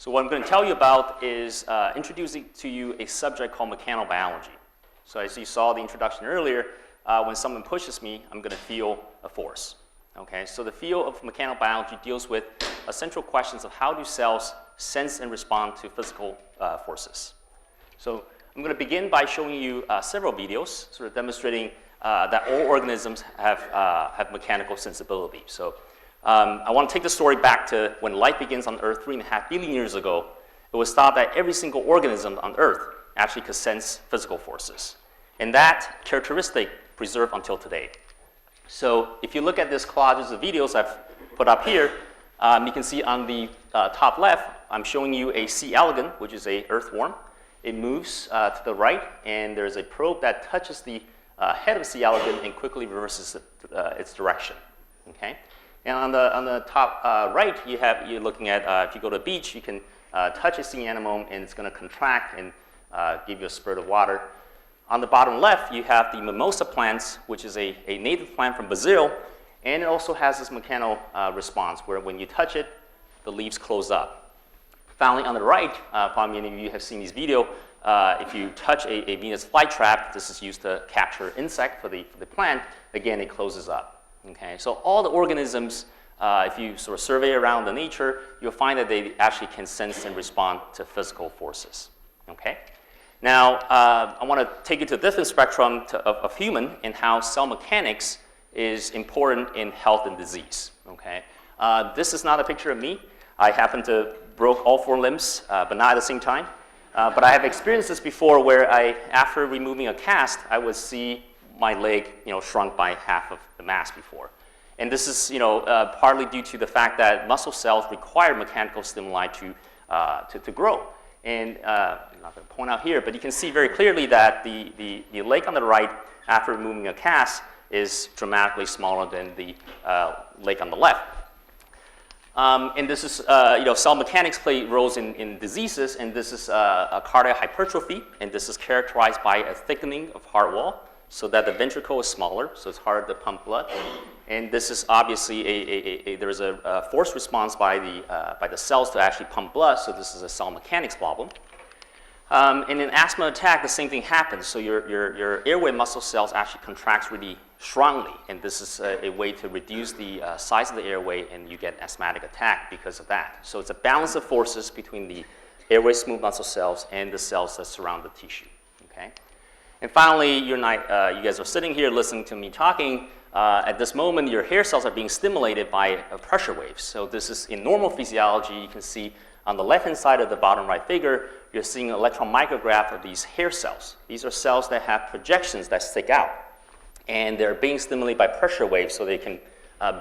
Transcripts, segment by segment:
So what I'm going to tell you about is introducing to you a subject called mechanobiology. So as you saw the introduction earlier, when someone pushes me, I'm going to feel a force. Okay, so the field of mechanobiology deals with essential questions of how do cells sense and respond to physical forces. So I'm going to begin by showing you several videos, sort of demonstrating that all organisms have mechanical sensibility. So I want to take the story back to when life begins on Earth 3.5 billion years ago. It was thought that every single organism on Earth actually could sense physical forces. And that characteristic preserved until today. So if you look at this collages of videos I've put up here, you can see on the top left, I'm showing you a C. elegans, which is an earthworm. It moves to the right, and there's a probe that touches the head of C. elegans and quickly reverses its direction. Okay? And on the top right, you're looking at, if you go to a beach, you can touch a sea anemone, and it's going to contract and give you a spurt of water. On the bottom left, you have the mimosa plants, which is a native plant from Brazil, and it also has this mechano response, where when you touch it, the leaves close up. Finally, on the right, probably many of you have seen this video, if you touch a Venus flytrap, this is used to capture insect for the plant, again, it closes up. Okay, so all the organisms, if you sort of survey around the nature, you'll find that they actually can sense and respond to physical forces. Okay, now I want to take you to a different spectrum of human and how cell mechanics is important in health and disease. Okay, this is not a picture of me. I happen to broke all 4 limbs, but not at the same time. But I have experienced this before, where after removing a cast, I would see my leg, shrunk by half of the mass before. And this is, partly due to the fact that muscle cells require mechanical stimuli to grow. And I'm not going to point out here, but you can see very clearly that the leg on the right, after removing a cast, is dramatically smaller than the leg on the left. And this is, cell mechanics play roles in diseases, and this is a cardiac hypertrophy, and this is characterized by a thickening of heart wall, so that the ventricle is smaller, so it's harder to pump blood. And this is obviously there's a force response by the cells to actually pump blood, so this is a cell mechanics problem. In an asthma attack, the same thing happens. So your airway muscle cells actually contracts really strongly, and this is a way to reduce the size of the airway, and you get asthmatic attack because of that. So it's a balance of forces between the airway smooth muscle cells and the cells that surround the tissue. Okay? And finally, you guys are sitting here listening to me talking. At this moment, your hair cells are being stimulated by pressure waves. So this is in normal physiology. You can see on the left-hand side of the bottom right figure, you're seeing an electron micrograph of these hair cells. These are cells that have projections that stick out. And they're being stimulated by pressure waves, so they can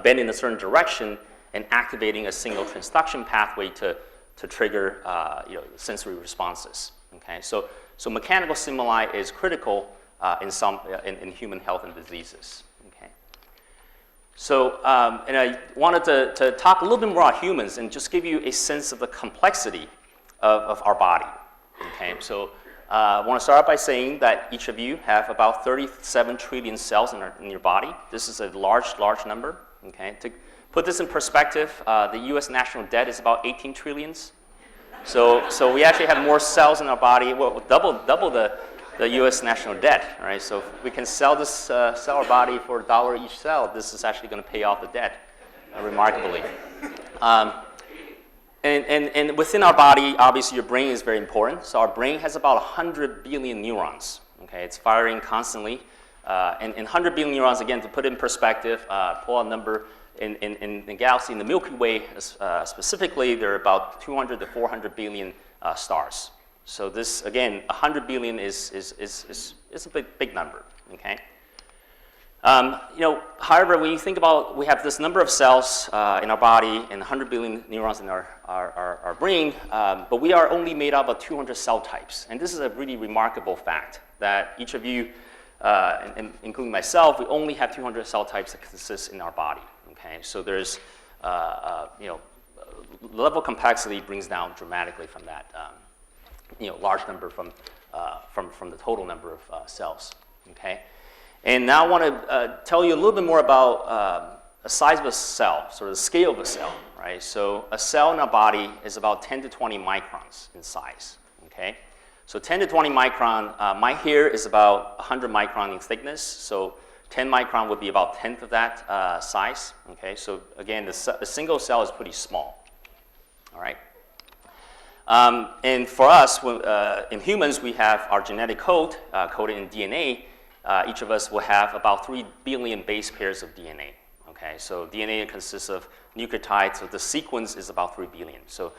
bend in a certain direction and activating a signal transduction pathway to trigger sensory responses. Okay? So mechanical stimuli is critical in human health and diseases. Okay. So and I wanted to talk a little bit more about humans and just give you a sense of the complexity of our body. Okay. So I want to start out by saying that each of you have about 37 trillion cells in your body. This is a large number. Okay. To put this in perspective, the U.S. national debt is about 18 trillions. So we actually have more cells in our body, well, double the U.S. national debt, right? So if we can sell our body for $1 each cell, this is actually going to pay off the debt, remarkably. And within our body, obviously, your brain is very important. So our brain has about 100 billion neurons. Okay, it's firing constantly, and 100 billion neurons. Again, to put it in perspective, pull out a number. In the galaxy, in the Milky Way specifically, there are about 200 to 400 billion stars. So this, again, 100 billion is a big number. Okay. However, when you think about, we have this number of cells in our body and 100 billion neurons in our brain, but we are only made up of 200 cell types. And this is a really remarkable fact that each of you, and including myself, we only have 200 cell types that consist in our body. Okay, so there's, level of complexity brings down dramatically from that, large number from the total number of cells. Okay, and now I want to tell you a little bit more about a size of a cell, sort of the scale of a cell, right? So a cell in our body is about 10 to 20 microns in size, okay? So 10 to 20 micron, my hair is about 100 micron in thickness, so 10 micron would be about 1/10 of that size, okay? So again, the single cell is pretty small, all right? And for us, in humans, we have our genetic code coded in DNA. Each of us will have about 3 billion base pairs of DNA. Okay, so DNA consists of nucleotides, so the sequence is about 3 billion. So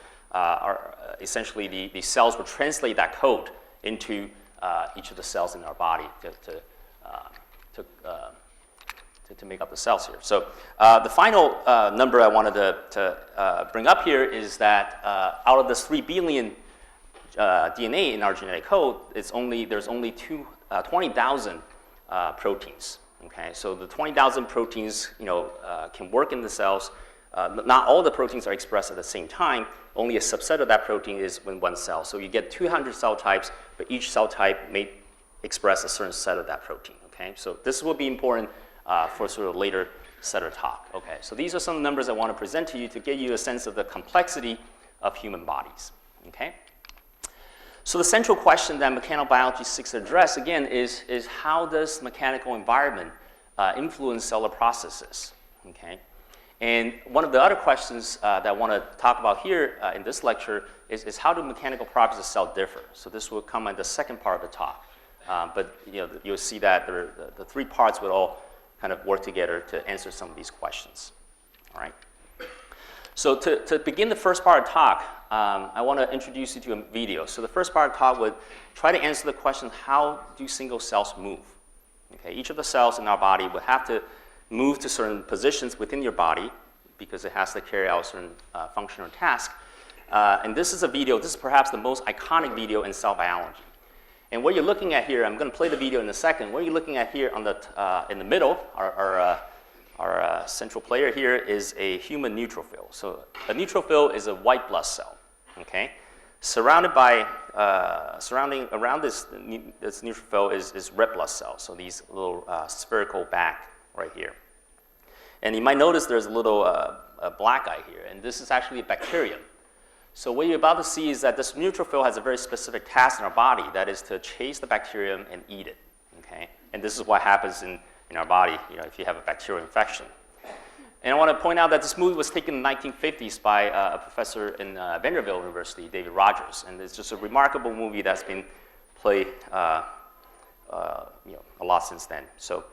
essentially, the cells will translate that code into each of the cells in our body to make up the cells here. So the final number I wanted to bring up here is that out of this 3 billion DNA in our genetic code, there's only 20,000 proteins. Okay, so the 20,000 proteins, can work in the cells. Not all the proteins are expressed at the same time. Only a subset of that protein is in one cell. So you get 200 cell types, but each cell type may express a certain set of that protein. Okay, so this will be important for sort of later set of talk. Okay, so these are some numbers I want to present to you to give you a sense of the complexity of human bodies. Okay. So the central question that mechanobiology seeks to address, again, is how does mechanical environment influence cellular processes, okay? And one of the other questions that I want to talk about here in this lecture is how do mechanical properties of cell differ? So this will come in the second part of the talk. But you'll see that the 3 parts would all kind of work together to answer some of these questions, all right? So to begin the first part of the talk, I want to introduce you to a video. So the first part of the talk would try to answer the question, how do single cells move? Okay, each of the cells in our body would have to move to certain positions within your body because it has to carry out a certain function or task. And this is a video, this is perhaps the most iconic video in cell biology. And what you're looking at here, I'm going to play the video in a second. What you're looking at here on in the middle, our central player here is a human neutrophil. So a neutrophil is a white blood cell, okay? Surrounding around this neutrophil is red blood cells, so these little spherical bag right here. And you might notice there's a little black eye here, and this is actually a bacterium. So what you're about to see is that this neutrophil has a very specific task in our body, that is to chase the bacterium and eat it, okay? And this is what happens in our body, if you have a bacterial infection. And I want to point out that this movie was taken in the 1950s by a professor in Vanderbilt University, David Rogers, and it's just a remarkable movie that's been played a lot since then. So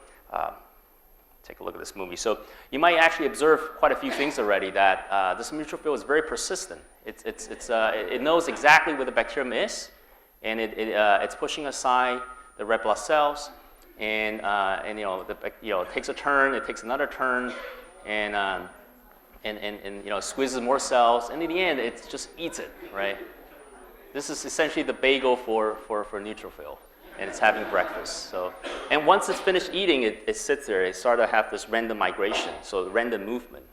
take a look at this movie. So you might actually observe quite a few things already, that this neutrophil is very persistent. It knows exactly where the bacterium is, and it's pushing aside the red blood cells, and it takes a turn, it takes another turn, and squeezes more cells, and in the end, it just eats it, right? This is essentially the bagel for neutrophil, and it's having breakfast. So, and once it's finished eating, it sits there. It starts to have this random migration, so random movement.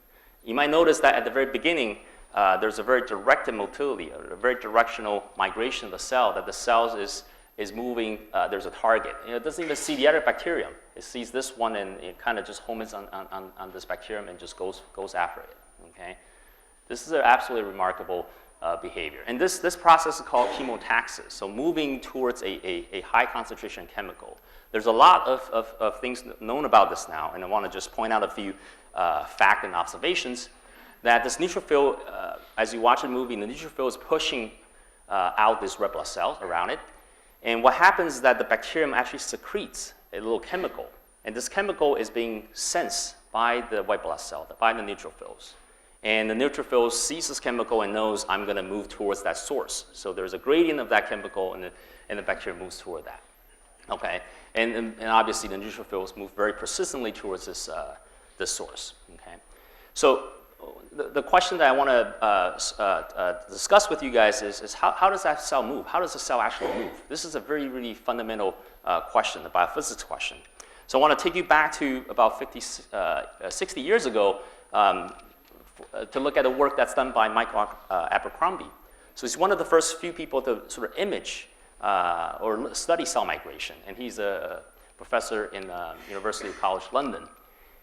You might notice that at the very beginning, there's a very directed motility, or a very directional migration of the cell, that the cells is moving, there's a target. It doesn't even see the other bacterium. It sees this one, and it kind of just homes on this bacterium and just goes after it, okay? This is an absolutely remarkable behavior. And this process is called chemotaxis, so moving towards a high concentration chemical. There's a lot of things known about this now, and I want to just point out a few facts and observations, that this neutrophil, as you watch the movie, the neutrophil is pushing out these red blood cells around it. And what happens is that the bacterium actually secretes a little chemical. And this chemical is being sensed by the white blood cell, by the neutrophils. And the neutrophil sees this chemical and knows, I'm going to move towards that source. So there's a gradient of that chemical, and the bacteria moves toward that. Okay? And obviously, the neutrophils move very persistently towards this source. Okay? So the question that I want to discuss with you guys is how does that cell move? How does the cell actually move? This is a very, really fundamental question, a biophysics question. So I want to take you back to about 60 years ago to look at the work that's done by Michael Abercrombie. So he's one of the first few people to sort of image or study cell migration, and he's a professor in University College London.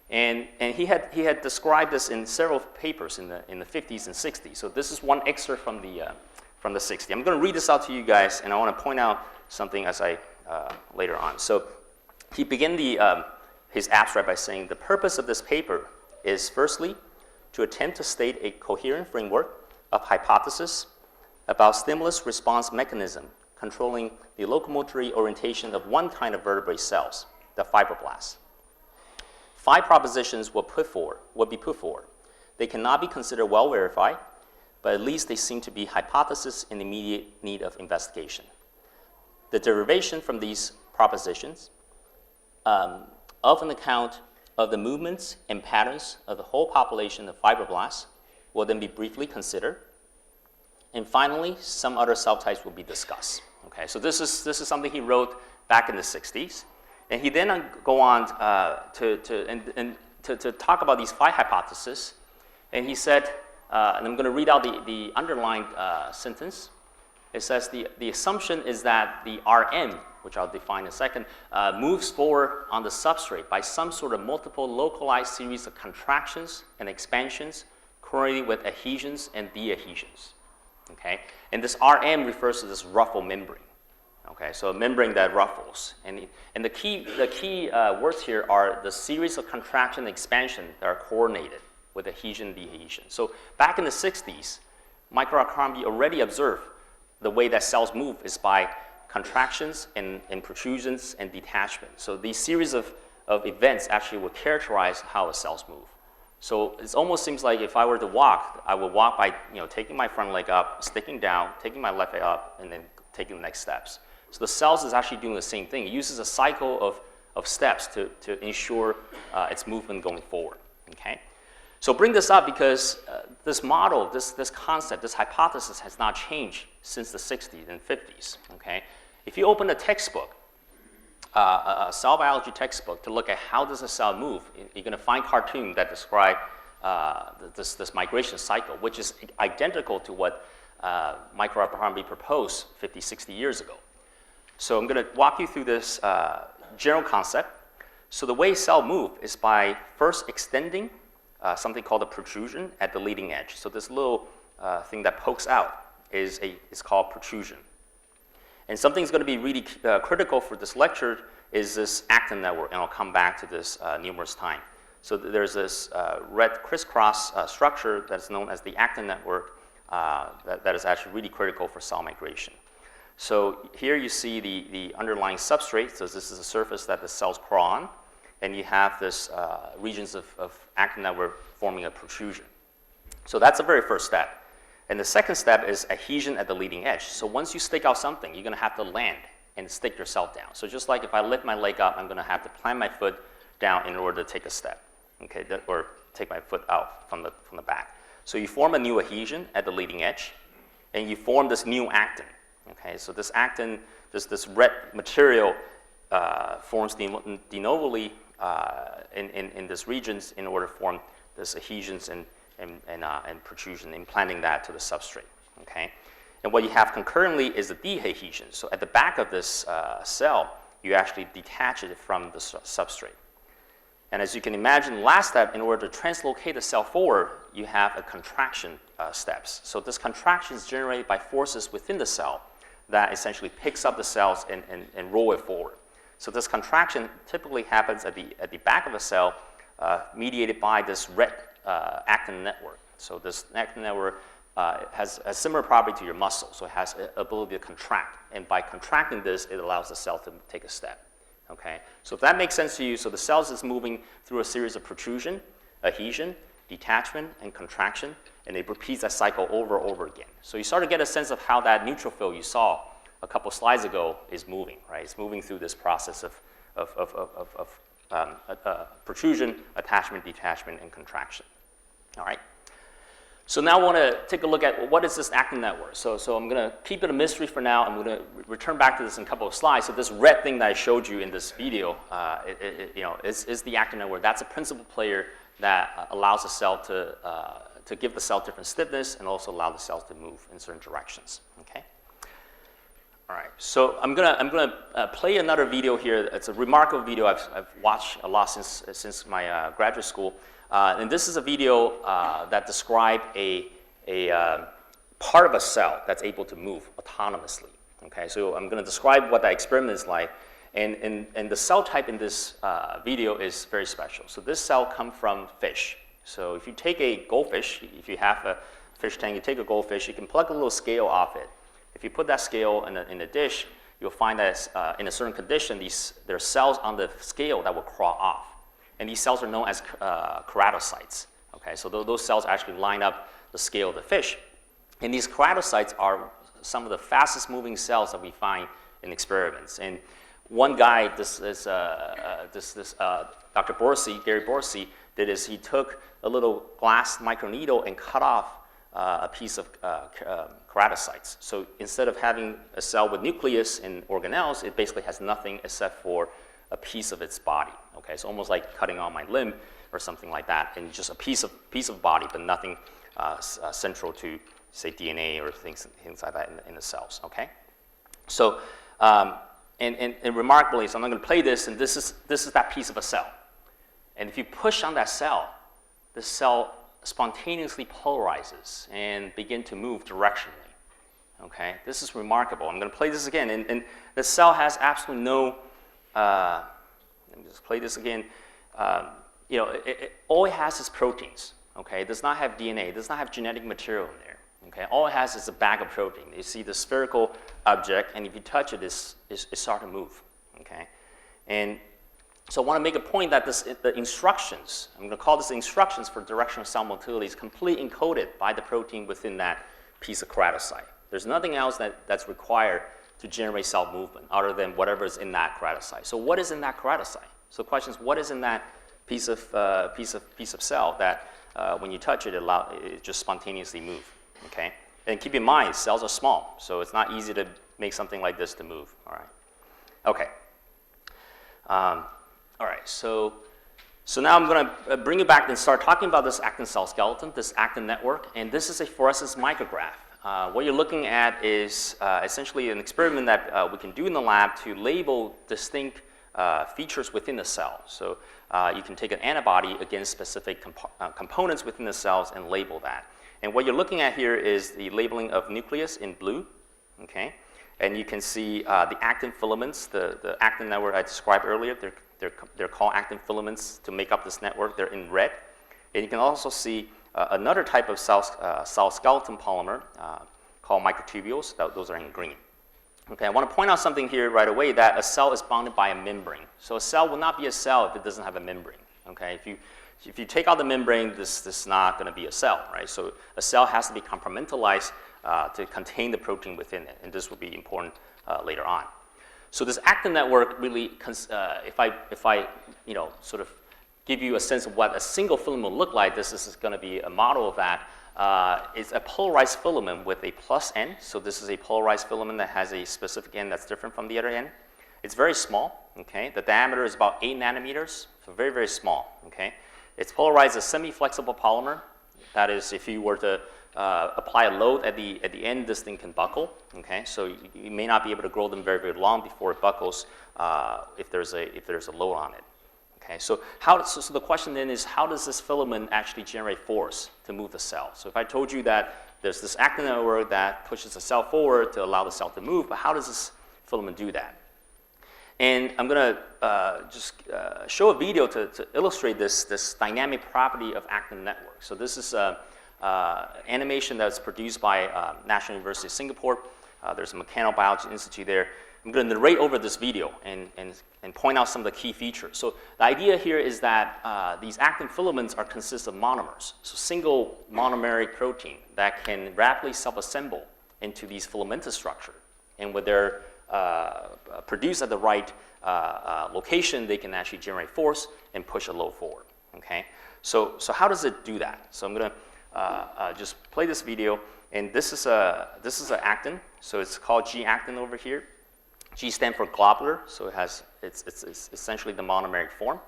And he had described this in several papers in the 50s and 60s. So this is one excerpt from the 60s. I'm going to read this out to you guys, and I want to point out something as I later on. So he began his abstract by saying, the purpose of this paper is firstly to attempt to state a coherent framework of hypothesis about stimulus response mechanism controlling the locomotory orientation of one kind of vertebrate cells, the fibroblasts. 5 propositions will be put forward. They cannot be considered well verified, but at least they seem to be hypotheses in immediate need of investigation. The derivation from these propositions of an account of the movements and patterns of the whole population of fibroblasts will then be briefly considered. And finally, some other cell types will be discussed. Okay, so this is something he wrote back in the 60s. And he then go on to talk about these 5 hypotheses. And he said, and I'm going to read out the underlined sentence. It says the assumption is that the Rm, which I'll define in a second, moves forward on the substrate by some sort of multiple localized series of contractions and expansions correlated with adhesions and de-adhesions. Okay? And this Rm refers to this ruffle membrane. Okay, so a membrane that ruffles. And the key words here are the series of contraction and expansion that are coordinated with adhesion and de-adhesion. So back in the 60s, Microfluidic already observed the way that cells move is by contractions and protrusions and detachment. So these series of events actually will characterize how the cells move. So it almost seems like if I were to walk, I would walk by taking my front leg up, sticking down, taking my left leg up, and then taking the next steps. So the cells is actually doing the same thing. It uses a cycle of steps to ensure its movement going forward. Okay? So bring this up because this model, this concept, this hypothesis has not changed since the 60s and 50s. Okay? If you open a textbook, a cell biology textbook, to look at how does a cell move, you're going to find cartoons that describe this migration cycle, which is identical to what Microfluidic proposed 50, 60 years ago. So I'm going to walk you through this general concept. So the way cells move is by first extending something called a protrusion at the leading edge. So this little thing that pokes out is called protrusion. And something that's going to be really critical for this lecture is this actin network, and I'll come back to this numerous times. So there's this red crisscross structure that's known as the actin network that is actually really critical for cell migration. So here you see the underlying substrate. So this is a surface that the cells crawl on. And you have this regions of actin network forming a protrusion. So that's the very first step. And the second step is adhesion at the leading edge. So once you stick out something, you're going to have to land and stick yourself down. So just like if I lift my leg up, I'm going to have to plant my foot down in order to take a step, okay, or take my foot out from the back. So you form a new adhesion at the leading edge, and you form this new actin. Okay, so this actin, this red material forms de novoli in these regions in order to form this adhesions and protrusion, implanting that to the substrate. Okay, and what you have concurrently is the de-adhesion. So at the back of this cell, you actually detach it from the substrate. And as you can imagine, the last step, in order to translocate the cell forward, you have a contraction steps. So this contraction is generated by forces within the cell that essentially picks up the cells and roll it forward. So this contraction typically happens at the back of a cell, mediated by this red actin network. So this actin network has a similar property to your muscle, so it has the ability to contract. And by contracting this, it allows the cell to take a step. Okay? So if that makes sense to you, so the cells is moving through a series of protrusion, adhesion, detachment, and contraction, and it repeats that cycle over and over again. So you start to get a sense of how that neutrophil you saw a couple slides ago is moving, right? It's moving through this process of protrusion, attachment, detachment, and contraction. All right. So now I want to take a look at what is this actin network. So I'm going to keep it a mystery for now. I'm going to return back to this in a couple of slides. So this red thing that I showed you in this video, is the actin network. That's a principal player that allows the cell to give the cell different stiffness and also allow the cells to move in certain directions. Okay. All right, so I'm gonna play another video here. It's a remarkable video I've watched a lot since my graduate school, and this is a video that describes a part of a cell that's able to move autonomously. Okay, so I'm gonna describe what that experiment is like, and the cell type in this video is very special. So this cell comes from fish. So if you take a goldfish, if you have a fish tank, you take a goldfish, you can plug a little scale off it. If you put that scale in a dish, you'll find that in a certain condition, there are cells on the scale that will crawl off. And these cells are known as keratocytes. Okay, so those cells actually line up the scale of the fish. And these keratocytes are some of the fastest moving cells that we find in experiments. And one guy, Dr. Borsi, Gary Borsi, did is he took a little glass microneedle and cut off a piece of keratocytes. So instead of having a cell with nucleus and organelles, it basically has nothing except for a piece of its body. Okay, so almost like cutting on my limb or something like that, and just a piece of body, but nothing central to, say, DNA or things like that in the cells. Okay, so and remarkably, so I'm going to play this, and this is that piece of a cell, and if you push on that cell, the cell spontaneously polarizes and begin to move directionally. Okay, this is remarkable. I'm going to play this again, and the cell has absolutely no. Let me just play this again. All it has is proteins. Okay, it does not have DNA. It does not have genetic material in there. Okay, all it has is a bag of protein. You see the spherical object, and if you touch it, it starts to move. Okay, and so I want to make a point that the instructions, I'm going to call this the instructions for directional cell motility, is completely encoded by the protein within that piece of keratocyte. There's nothing else that's required to generate cell movement other than whatever is in that keratocyte. So what is in that keratocyte? So the question is, what is in that piece of cell that when you touch it, it just spontaneously move? Okay, and keep in mind, cells are small, so it's not easy to make something like this to move. All right. Okay. All right, so now I'm going to bring you back and start talking about this actin cell skeleton, this actin network, and this is a fluorescence micrograph. What you're looking at is essentially an experiment that we can do in the lab to label distinct features within the cell. So you can take an antibody against specific components within the cells and label that. And what you're looking at here is the labeling of nucleus in blue, okay? And you can see the actin filaments, the actin network I described earlier. They're called actin filaments to make up this network. They're in red. And you can also see another type of cell skeleton polymer called microtubules. Those are in green. Okay, I want to point out something here right away, that a cell is bounded by a membrane. So a cell will not be a cell if it doesn't have a membrane. Okay, if you take out the membrane, this is not going to be a cell, right? So a cell has to be compartmentalized to contain the protein within it, and this will be important later on. So this actin network really, if I sort of give you a sense of what a single filament will look like, this is going to be a model of that. It's a polarized filament with a plus end. So this is a polarized filament that has a specific end that's different from the other end. It's very small. Okay, the diameter is about 8 nanometers, so very, very small. Okay, it's polarized as semi-flexible polymer. That is, if you were to apply a load at the end, this thing can buckle. Okay, so you may not be able to grow them very, very long before it buckles if there's a load on it. Okay, so the question then is, how does this filament actually generate force to move the cell? So if I told you that there's this actin network that pushes the cell forward to allow the cell to move, but how does this filament do that? And I'm going to just show a video to illustrate this dynamic property of actin network. So this is animation that's produced by National University of Singapore. There's a Mechanobiology Institute there. I'm going to narrate over this video and point out some of the key features. So the idea here is that these actin filaments consist of monomers, so single monomeric protein that can rapidly self-assemble into these filamentous structure. And when they're produced at the right location, they can actually generate force and push a load forward. Okay, so how does it do that? So I'm going to just play this video, and this is an actin. So it's called G-actin over here. G stands for globular, so it's essentially the monomeric form.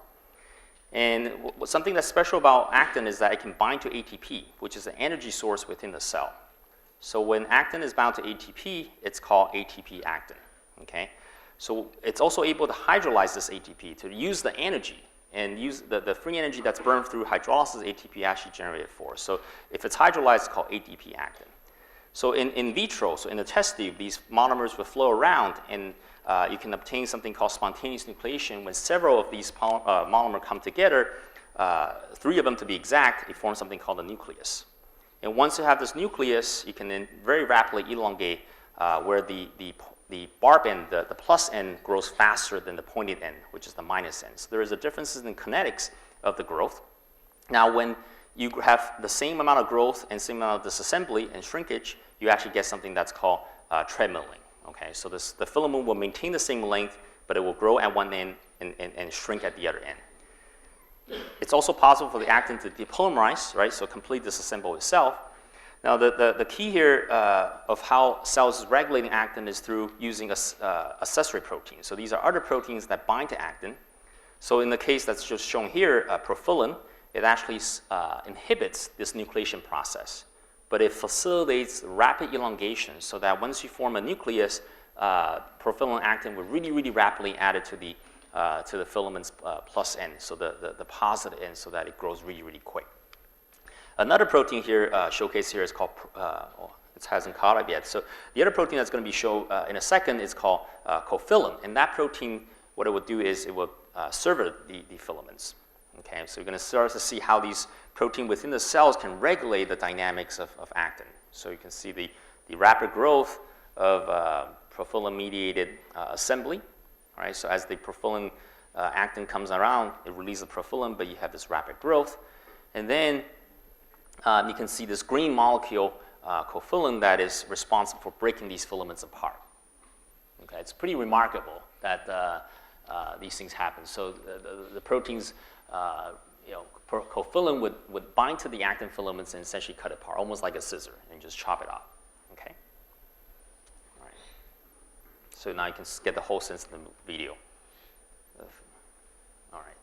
And something that's special about actin is that it can bind to ATP, which is an energy source within the cell. So when actin is bound to ATP, it's called ATP actin, okay? So it's also able to hydrolyze this ATP to use the energy and use the free energy that's burned through hydrolysis, ATP actually generated for. So if it's hydrolyzed, it's called ADP actin. So in vitro, so in the test tube, these monomers will flow around, and you can obtain something called spontaneous nucleation. When several of these monomers come together, 3 of them to be exact, it forms something called a nucleus. And once you have this nucleus, you can then very rapidly elongate where the barb end, the plus end, grows faster than the pointed end, which is the minus end. So there is a difference in kinetics of the growth. Now, when you have the same amount of growth and same amount of disassembly and shrinkage, you actually get something that's called treadmilling. Okay, so the filament will maintain the same length, but it will grow at one end and shrink at the other end. It's also possible for the actin to depolymerize, right? So completely disassemble itself. Now, the key here of how cells is regulating actin is through using accessory proteins. So these are other proteins that bind to actin. So in the case that's just shown here, profilin, it actually inhibits this nucleation process. But it facilitates rapid elongation so that once you form a nucleus, profilin actin will really, really rapidly add it to the filament's plus end, so the positive end, so that it grows really, really quick. Another protein here, showcased here, is called, it hasn't caught up yet. So the other protein that's going to be shown in a second is called cofilin. And that protein, what it will do is it will sever the filaments. Okay, so you're going to start to see how these proteins within the cells can regulate the dynamics of actin. So you can see the rapid growth of profilin-mediated assembly. All right, so as the profilin actin comes around, it releases the profilin, but you have this rapid growth. And then you can see this green molecule, cofilin, that is responsible for breaking these filaments apart. Okay, it's pretty remarkable that these things happen. So the proteins, cofilin would bind to the actin filaments and essentially cut it apart, almost like a scissor, and just chop it off. Okay. All right. So now you can get the whole sense of the video. All right.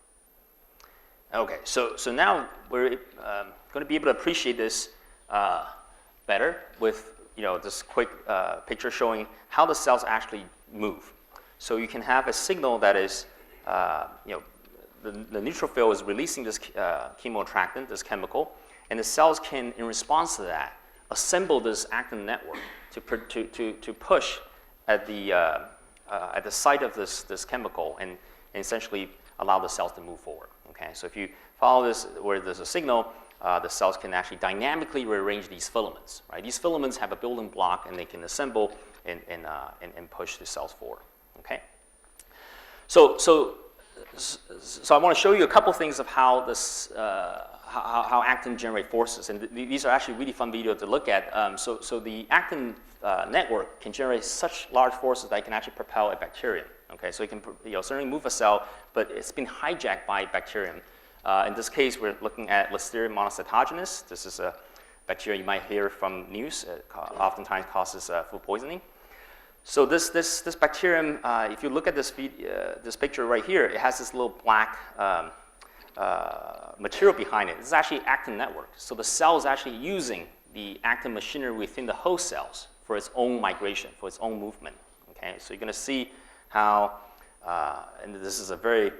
Okay. So now we're going to be able to appreciate this better with this quick picture showing how the cells actually move. So you can have a signal that is the neutrophil is releasing this chemoattractant, this chemical, and the cells can, in response to that, assemble this actin network to push at the site of this chemical and essentially allow the cells to move forward. Okay, so if you follow this where there's a signal, the cells can actually dynamically rearrange these filaments. Right, these filaments have a building block, and they can assemble and push the cells forward. Okay, so I want to show you a couple things of how this how actin generate forces, and these are actually really fun videos to look at. So the actin network can generate such large forces that it can actually propel a bacterium. Okay, so it can certainly move a cell, but it's been hijacked by a bacterium. In this case, we're looking at Listeria monocytogenes. This is a bacteria you might hear from news. It oftentimes causes food poisoning. So this bacterium, if you look at this picture right here, it has this little black material behind it. This is actually actin network. So the cell is actually using the actin machinery within the host cells for its own migration, for its own movement. Okay, so you're going to see how, and this is a very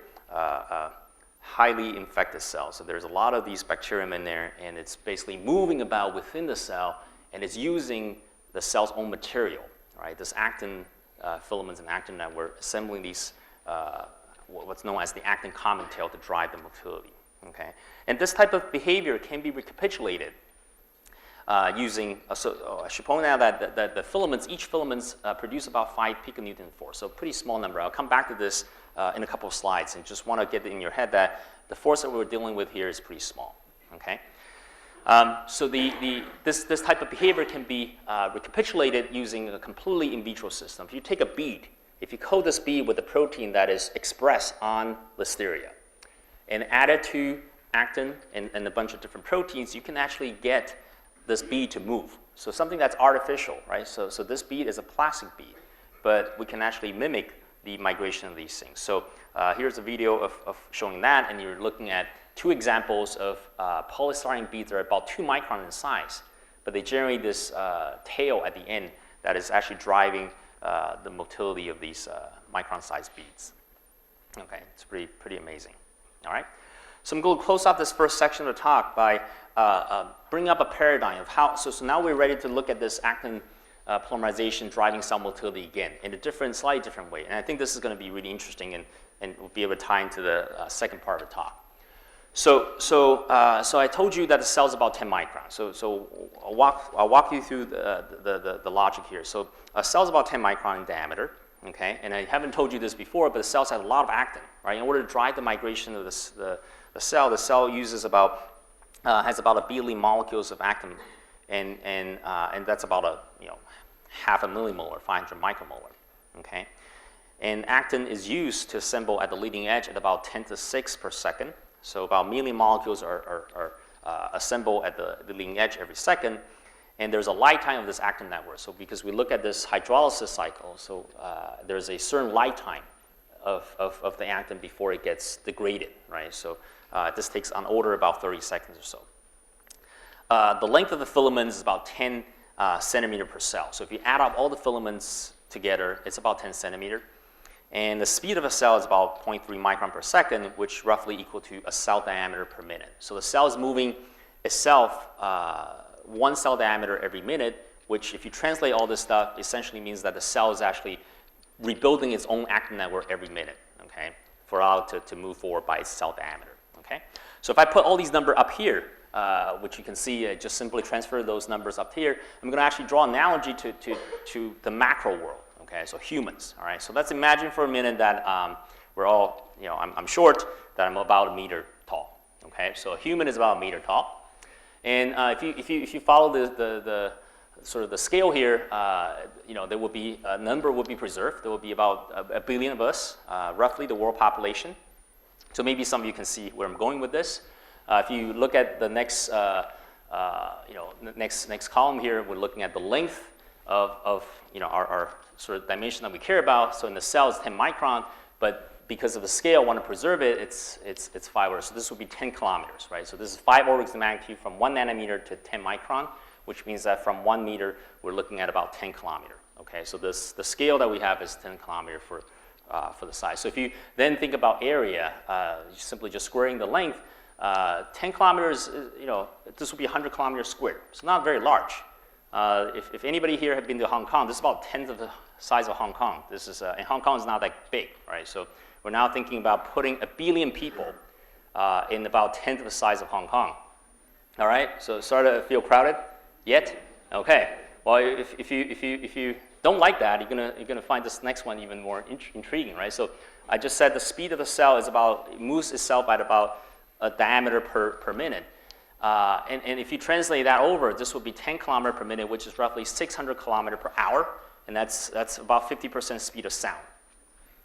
highly infected cell. So there's a lot of these bacterium in there, and it's basically moving about within the cell, and it's using the cell's own material. Right, this actin filaments and actin network assembling these what's known as the actin common tail to drive the motility. Okay, and this type of behavior can be recapitulated using. I should point out that the filaments, each filaments produce about 5 piconewton force, so a pretty small number. I'll come back to this in a couple of slides, and just want to get in your head that the force that we're dealing with here is pretty small. Okay. So this type of behavior can be recapitulated using a completely in vitro system. If you take a bead, if you coat this bead with a protein that is expressed on Listeria and add it to actin and a bunch of different proteins, you can actually get this bead to move. So something that's artificial, right? So this bead is a plastic bead, but we can actually mimic the migration of these things. So here's a video of showing that, and you're looking at 2 examples of polystyrene beads that are about 2 microns in size. but they generate this tail at the end that is actually driving the motility of these micron-sized beads. Okay, it's pretty amazing. All right, so I'm going to close out this first section of the talk by bringing up a paradigm of how. So now we're ready to look at this actin polymerization driving cell motility again in a slightly different way. And I think this is going to be really interesting and we'll be able to tie into the second part of the talk. So I told you that the cell is about 10 microns. So I'll walk you through the logic here. So a cell is about 10 micron in diameter, okay? And I haven't told you this before, but the cells have a lot of actin, right? In order to drive the migration of the cell uses has about 1 billion molecules of actin, and that's about half a millimolar, 500 micromolar, okay? And actin is used to assemble at the leading edge at about 10 to the 6 per second. So about 1 million molecules are assembled at the leading edge every second. And there's a lifetime of this actin network. So because we look at this hydrolysis cycle, so there's a certain lifetime of the actin before it gets degraded, right? So this takes on order about 30 seconds or so. The length of the filaments is about 10 centimeter per cell. So if you add up all the filaments together, it's about 10 centimeter. And the speed of a cell is about 0.3 micron per second, which roughly equal to a cell diameter per minute. So the cell is moving itself 1 cell diameter every minute, which if you translate all this stuff, essentially means that the cell is actually rebuilding its own actin network every minute, okay, for it to move forward by its cell diameter, okay? So if I put all these numbers up here, which you can see, just simply transfer those numbers up here, I'm going to actually draw an analogy to the macro world. Okay, so humans, all right? So let's imagine for a minute that we're all, I'm short, that I'm about 1 meter tall, okay? So a human is about 1 meter tall. And if you follow the sort of the scale here, there will be, a number will be preserved. There will be about 1 billion of us, roughly the world population. So maybe some of you can see where I'm going with this. If you look at the next, next column here, we're looking at the length of our sort of dimension that we care about. So in the cell it's 10 micron, but because of the scale, I want to preserve it, it's 5 orders. So this would be 10 kilometers, right? So this is 5 orders of magnitude from 1 nanometer to 10 micron, which means that from 1 meter, we're looking at about 10 kilometer, okay? So the scale that we have is 10 kilometer for the size. So if you then think about area, simply just squaring the length, 10 kilometers, this would be 100 kilometers squared. So not very large. If anybody here have been to Hong Kong, this is about 10th of the size of Hong Kong. This is, and Hong Kong is not that big, right? So we're now thinking about putting 1 billion people in about 10th of the size of Hong Kong. All right, so start to feel crowded yet? Okay. Well, if you don't like that, you're gonna find this next one even more intriguing, right? So I just said the speed of the cell is it moves itself at about a diameter per minute. And if you translate that over, this would be 10 kilometers per minute, which is roughly 600 kilometers per hour, and that's about 50% speed of sound,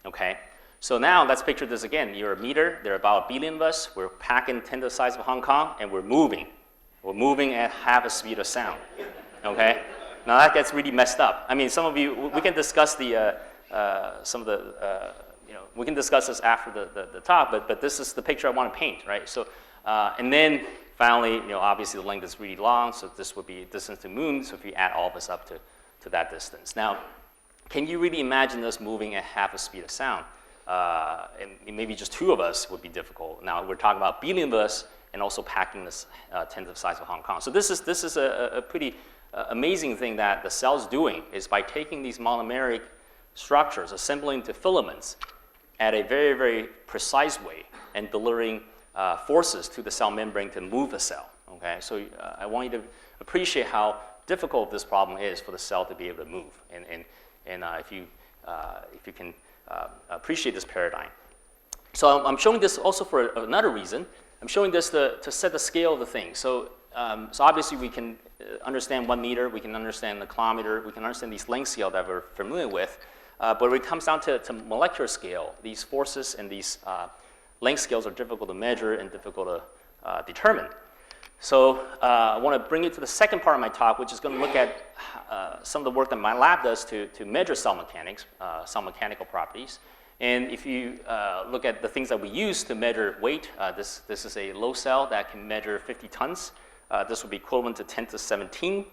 okay? So now let's picture this again. You're 1 meter, there are about 1 billion of us, we're packing 10 to the size of Hong Kong, and we're moving. We're moving at half the speed of sound, okay? Now that gets really messed up. I mean, some of you, we can discuss we can discuss this after the talk, but this is the picture I want to paint, right? So, and then finally, obviously the length is really long, so this would be distance to moon, so if you add all this up to that distance. Now, can you really imagine us moving at half the speed of sound? And maybe just 2 of us would be difficult. Now, we're talking about 1 billion of us and also packing this 10th of the size of Hong Kong. So this is a pretty amazing thing that the cell's doing, is by taking these monomeric structures, assembling to filaments at a very, very precise way and delivering forces to the cell membrane to move the cell, okay? So I want you to appreciate how difficult this problem is for the cell to be able to move, and if you can appreciate this paradigm. So I'm showing this also for another reason. I'm showing this to set the scale of the thing. So obviously we can understand 1 meter, we can understand the kilometer, we can understand these length scale that we're familiar with, but when it comes down to molecular scale, these forces and these length scales are difficult to measure and difficult to determine. So I want to bring you to the second part of my talk, which is going to look at some of the work that my lab does to measure cell mechanics, cell mechanical properties. And if you look at the things that we use to measure weight, this is a low cell that can measure 50 tons this would be equivalent to 10 to 17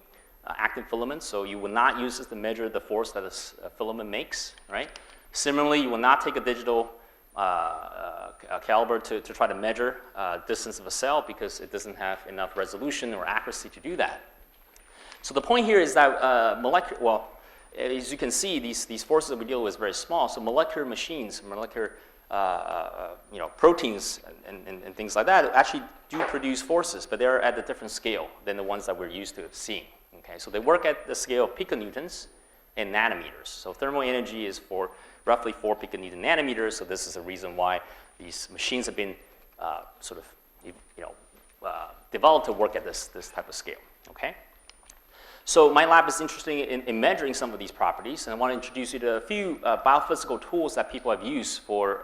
actin filaments. So you will not use this to measure the force that a filament makes, right? Similarly, you will not take a digital caliber to try to measure distance of a cell because it doesn't have enough resolution or accuracy to do that. So the point here is that as you can see, these forces that we deal with is very small. So molecular machines, molecular proteins and things like that actually do produce forces, but they're at a different scale than the ones that we're used to seeing. Okay, so they work at the scale of piconewtons and nanometers. So thermal energy is for roughly 4 piconewton nanometers. So this is the reason why these machines have been developed to work at this type of scale. Okay. So my lab is interested in measuring some of these properties, and I want to introduce you to a few biophysical tools that people have used for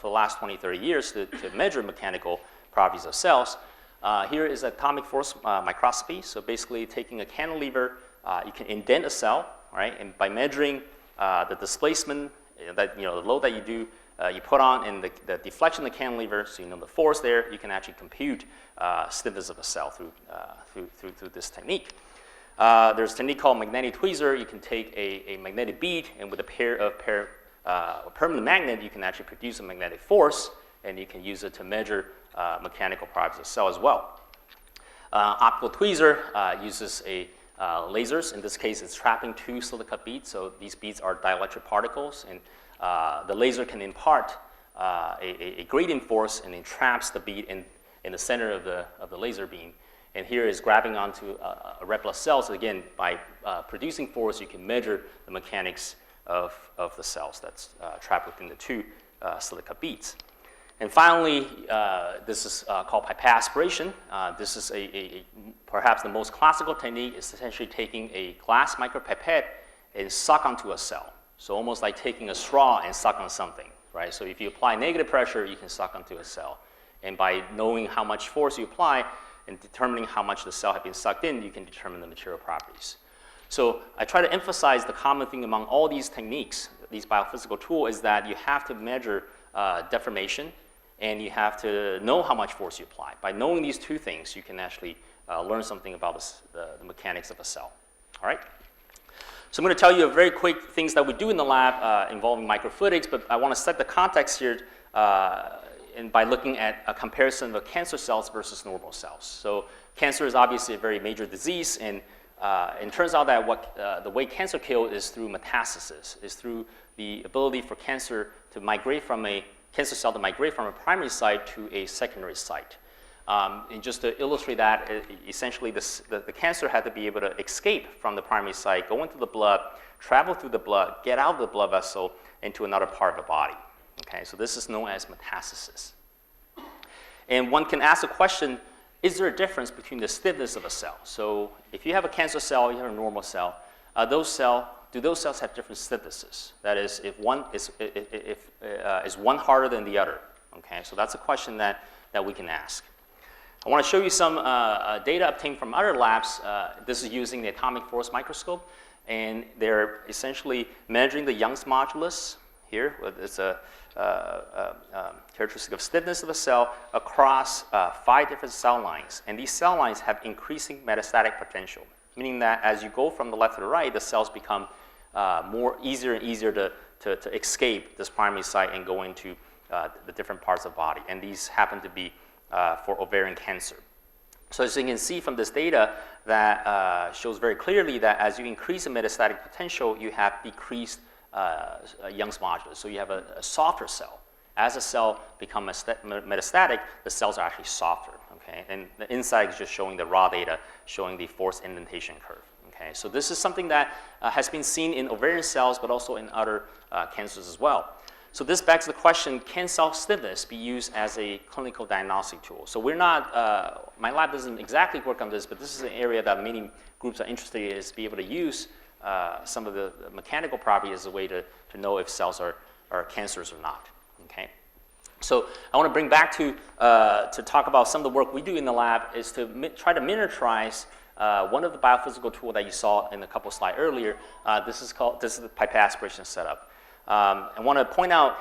the last 20, 30 years to measure mechanical properties of cells. Here is atomic force microscopy. So basically taking a cantilever, you can indent a cell, right? And by measuring the displacement, the load that you do, you put on and the deflection of the cantilever, so you know the force there, you can actually compute stiffness of a cell through this technique. There's a technique called magnetic tweezer. You can take a magnetic bead, and with a pair of permanent magnet, you can actually produce a magnetic force, and you can use it to measure mechanical properties of the cell as well. Optical tweezer uses lasers. In this case, it's trapping 2 silica beads. So these beads are dielectric particles, and the laser can impart a gradient force and entraps the bead in the center of the laser beam. And here is grabbing onto a red blood cell. So again, by producing force, you can measure the mechanics of the cells that's trapped within the 2 silica beads. And finally, this is called pipette aspiration. This is perhaps the most classical technique. Is essentially taking a glass micropipette and suck onto a cell. So almost like taking a straw and suck on something, right? So if you apply negative pressure, you can suck onto a cell. And by knowing how much force you apply and determining how much the cell has been sucked in, you can determine the material properties. So I try to emphasize the common thing among all these techniques, these biophysical tools, is that you have to measure deformation, and you have to know how much force you apply. By knowing these 2 things, you can actually learn something about the mechanics of a cell. All right? So I'm going to tell you a very quick things that we do in the lab involving microfluidics, but I want to set the context here and by looking at a comparison of cancer cells versus normal cells. So cancer is obviously a very major disease, and it turns out that the way cancer kills is through metastasis, is through the ability for cancer cell to migrate from a primary site to a secondary site. And just to illustrate that, essentially the cancer had to be able to escape from the primary site, go into the blood, travel through the blood, get out of the blood vessel into another part of the body. Okay, so this is known as metastasis. And one can ask the question, is there a difference between the stiffness of a cell? So if you have a cancer cell, you have a normal cell, do those cells have different stiffnesses? That is, is one harder than the other? Okay, so that's a question that we can ask. I want to show you some data obtained from other labs. This is using the atomic force microscope, and they're essentially measuring the Young's modulus here. It's a characteristic of stiffness of a cell across 5 different cell lines, and these cell lines have increasing metastatic potential, meaning that as you go from the left to the right, the cells become easier and easier to escape this primary site and go into the different parts of the body, and these happen to be for ovarian cancer. So as you can see from this data, that shows very clearly that as you increase the metastatic potential, you have decreased Young's modulus. So you have a softer cell. As a cell becomes metastatic, the cells are actually softer. Okay? And the inside is just showing the raw data, showing the force indentation curve. Okay? So this is something that has been seen in ovarian cells, but also in other cancers as well. So this begs the question, can cell stiffness be used as a clinical diagnostic tool? So we're not, my lab doesn't exactly work on this, but this is an area that many groups are interested in, is to be able to use some of the mechanical properties as a way to know if cells are cancerous or not. Okay? So I want to bring back to talk about some of the work we do in the lab is to try to miniaturize one of the biophysical tools that you saw in a couple slides earlier. This is the pipette aspiration setup. I want to point out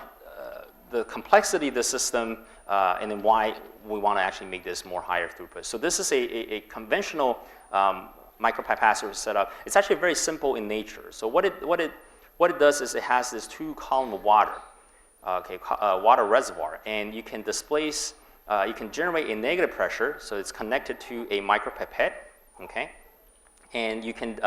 the complexity of the system and then why we want to actually make this more higher throughput. So this is a conventional micropipetter setup. It's actually very simple in nature. So what it does is it has this 2-column of water, water reservoir, and you can displace, you can generate a negative pressure, so it's connected to a micropipette, okay? And you can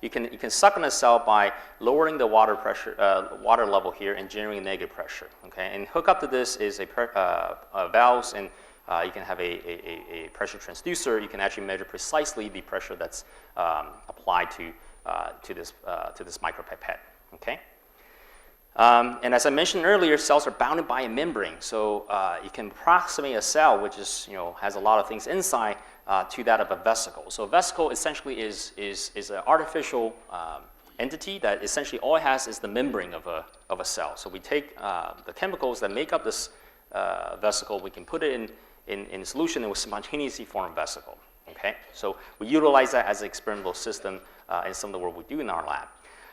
you can suck on a cell by lowering the water pressure, water level here, and generating negative pressure. Okay, and hook up to this is a valves, and you can have a pressure transducer. You can actually measure precisely the pressure that's applied to this micropipette. Okay. And as I mentioned earlier, cells are bounded by a membrane, so you can approximate a cell, which is, has a lot of things inside, to that of a vesicle. So a vesicle essentially is an artificial entity that essentially all it has is the membrane of a cell. So we take the chemicals that make up this vesicle, we can put it in solution, and we spontaneously form a vesicle. Okay, so we utilize that as an experimental system in some of the work we do in our lab.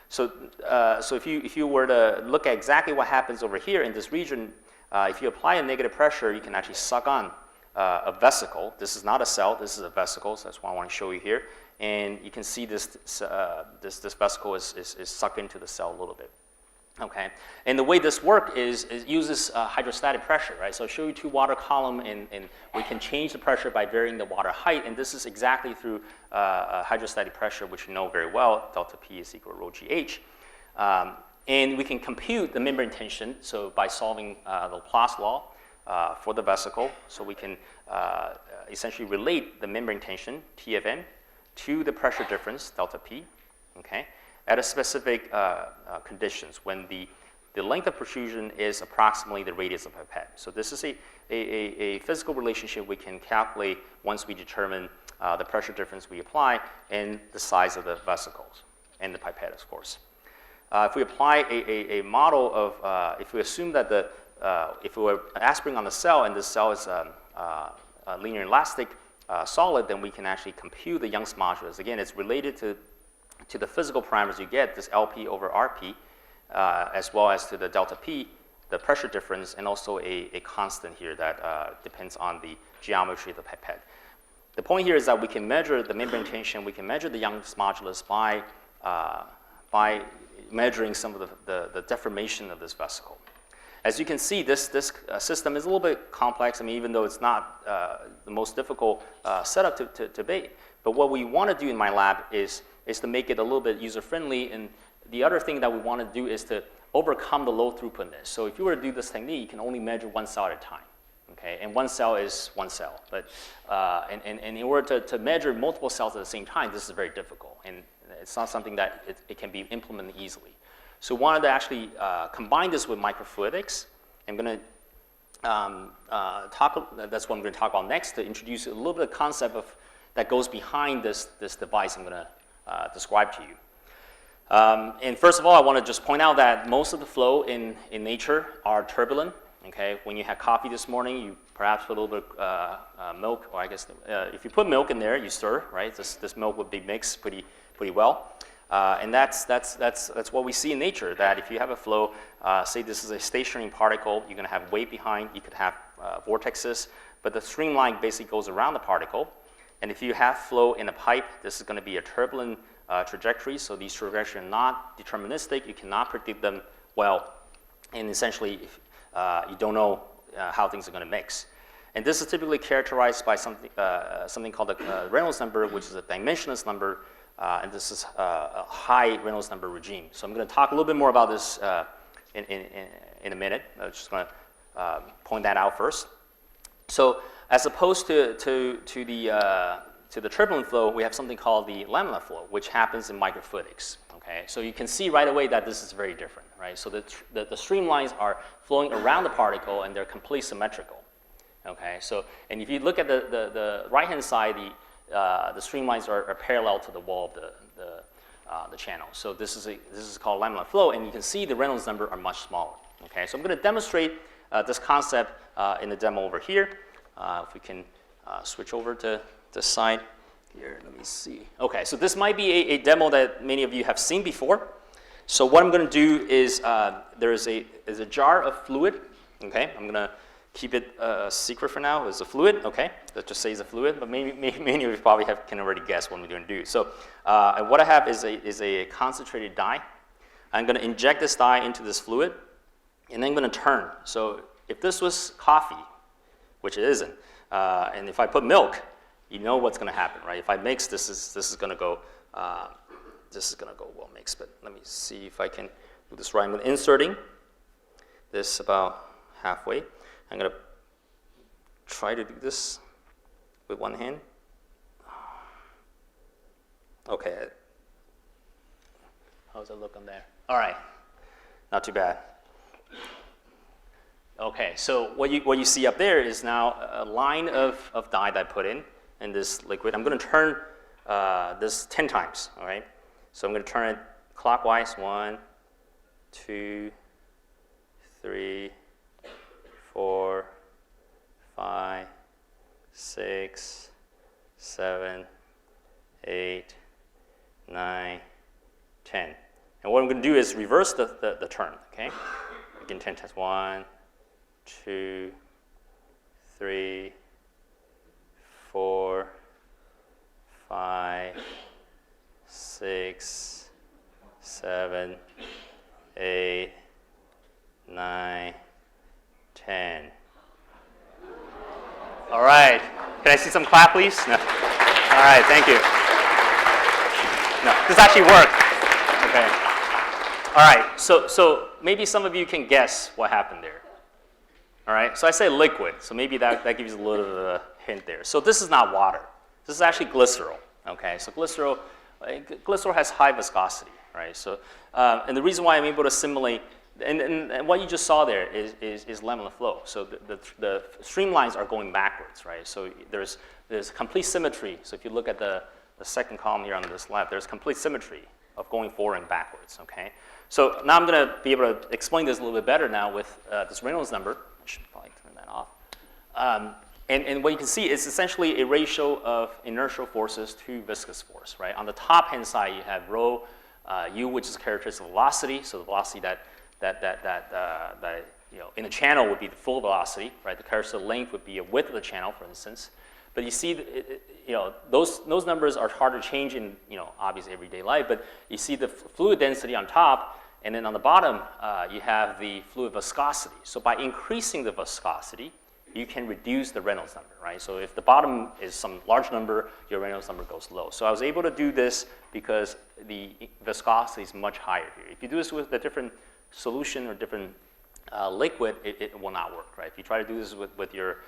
So, if you were to look at exactly what happens over here in this region, if you apply a negative pressure, you can actually suck on a vesicle. This is not a cell, this is a vesicle, so that's why I want to show you here. And you can see this vesicle is sucked into the cell a little bit. Okay, and the way this works is it uses hydrostatic pressure, right? So I'll show you 2 water column, and we can change the pressure by varying the water height, and this is exactly through hydrostatic pressure, which you know very well. Delta P is equal to rho GH. And we can compute the membrane tension, so by solving the Laplace law for the vesicle, so we can essentially relate the membrane tension, T of N, to the pressure difference, delta P, okay, at a specific conditions when the length of protrusion is approximately the radius of pipette. So this is a physical relationship we can calculate once we determine the pressure difference we apply and the size of the vesicles and the pipette, of course. If we apply a model of, if we assume that if we were aspirin on the cell and the cell is a linear elastic solid, then we can actually compute the Young's modulus. Again, it's related to the physical parameters you get, this LP over RP, as well as to the delta P, the pressure difference, and also a constant here that depends on the geometry of the pipette. The point here is that we can measure the membrane tension, we can measure the Young's modulus by measuring some of the deformation of this vesicle. As you can see, this system is a little bit complex. I mean, even though it's not the most difficult setup to bake. But what we want to do in my lab is to make it a little bit user-friendly. And the other thing that we want to do is to overcome the low throughputness. So if you were to do this technique, you can only measure 1 cell at a time. Okay? And 1 cell is 1 cell. But and in order to measure multiple cells at the same time, this is very difficult. And it's not something that it can be implemented easily. So we wanted to actually combine this with microfluidics. I'm going to that's what I'm going to talk about next, to introduce a little bit of concept that goes behind this device I'm going to describe to you. And first of all, I want to just point out that most of the flow in nature are turbulent. Okay, when you had coffee this morning, you perhaps put a little bit of milk, or I guess if you put milk in there, you stir, right? This milk would be mixed pretty well. And that's what we see in nature, that if you have a flow, say this is a stationary particle, you're going to have weight behind, you could have vortexes, but the streamline basically goes around the particle. And if you have flow in a pipe, this is going to be a turbulent trajectory, so these trajectories are not deterministic, you cannot predict them well, and essentially you don't know how things are going to mix. And this is typically characterized by something called the Reynolds number, which is a dimensionless number. And this is a high Reynolds number regime. So I'm going to talk a little bit more about this in a minute. I'm just going to point that out first. So as opposed to the turbulent flow, we have something called the laminar flow, which happens in microfluidics. Okay, so you can see right away that this is very different, right? So the streamlines are flowing around the particle, and they're completely symmetrical. Okay, so and if you look at the right-hand side, the streamlines are parallel to the wall of the channel. So this is called laminar flow, and you can see the Reynolds number are much smaller. Okay, so I'm going to demonstrate this concept in the demo over here. If we can switch over to the side here, let me see. Okay, so this might be a demo that many of you have seen before. So what I'm going to do is there is a jar of fluid, Okay, I'm gonna keep it secret for now. It's a fluid. Okay, let's just say it's a fluid, but many of you probably can already guess what we're going to do. So what I have is a concentrated dye. I'm going to inject this dye into this fluid, and then I'm going to turn. So if this was coffee, which it isn't, and if I put milk, you know what's going to happen, right? If I mix, this is going to go well mixed. But let me see if I can do this right. I'm inserting this about halfway. I'm going to try to do this with one hand. Okay. How's it look on there? All right. Not too bad. Okay, so what you see up there is now a line of dye that I put in this liquid. I'm going to turn this 10 times, all right? So I'm going to turn it clockwise. 1, 2, 3, 4, 5, 6, 7, 8, 9, 10. And what I'm going to do is reverse the turn, okay? Again, 10 times. 1, 2, 3, 4, 5, 6, 7, 8, 9, 10. All right. Can I see some clap, please? No. All right, thank you. No, this actually worked. Okay. All right, so maybe some of you can guess what happened there. All right, so I say liquid, so maybe that gives you a little bit of a hint there. So this is not water. This is actually glycerol. Okay, so glycerol has high viscosity, right? So, and the reason why I'm able to simulate, and what you just saw there is laminar flow. So the streamlines are going backwards, right? So there's complete symmetry. So if you look at the second column here on this left, there's complete symmetry of going forward and backwards, okay? So now I'm going to be able to explain this a little bit better now with this Reynolds number. I should probably turn that off. And what you can see is essentially a ratio of inertial forces to viscous force, right? On the top-hand side, you have rho u, which is characteristic velocity. So the velocity that in a channel would be the full velocity, right? The characteristic length would be a width of the channel, for instance. But you see, those numbers are hard to change in, obviously everyday life. But you see the fluid density on top, and then on the bottom, you have the fluid viscosity. So by increasing the viscosity, you can reduce the Reynolds number, right? So if the bottom is some large number, your Reynolds number goes low. So I was able to do this because the viscosity is much higher here. If you do this with a different solution or different liquid, it will not work, right? If you try to do this with your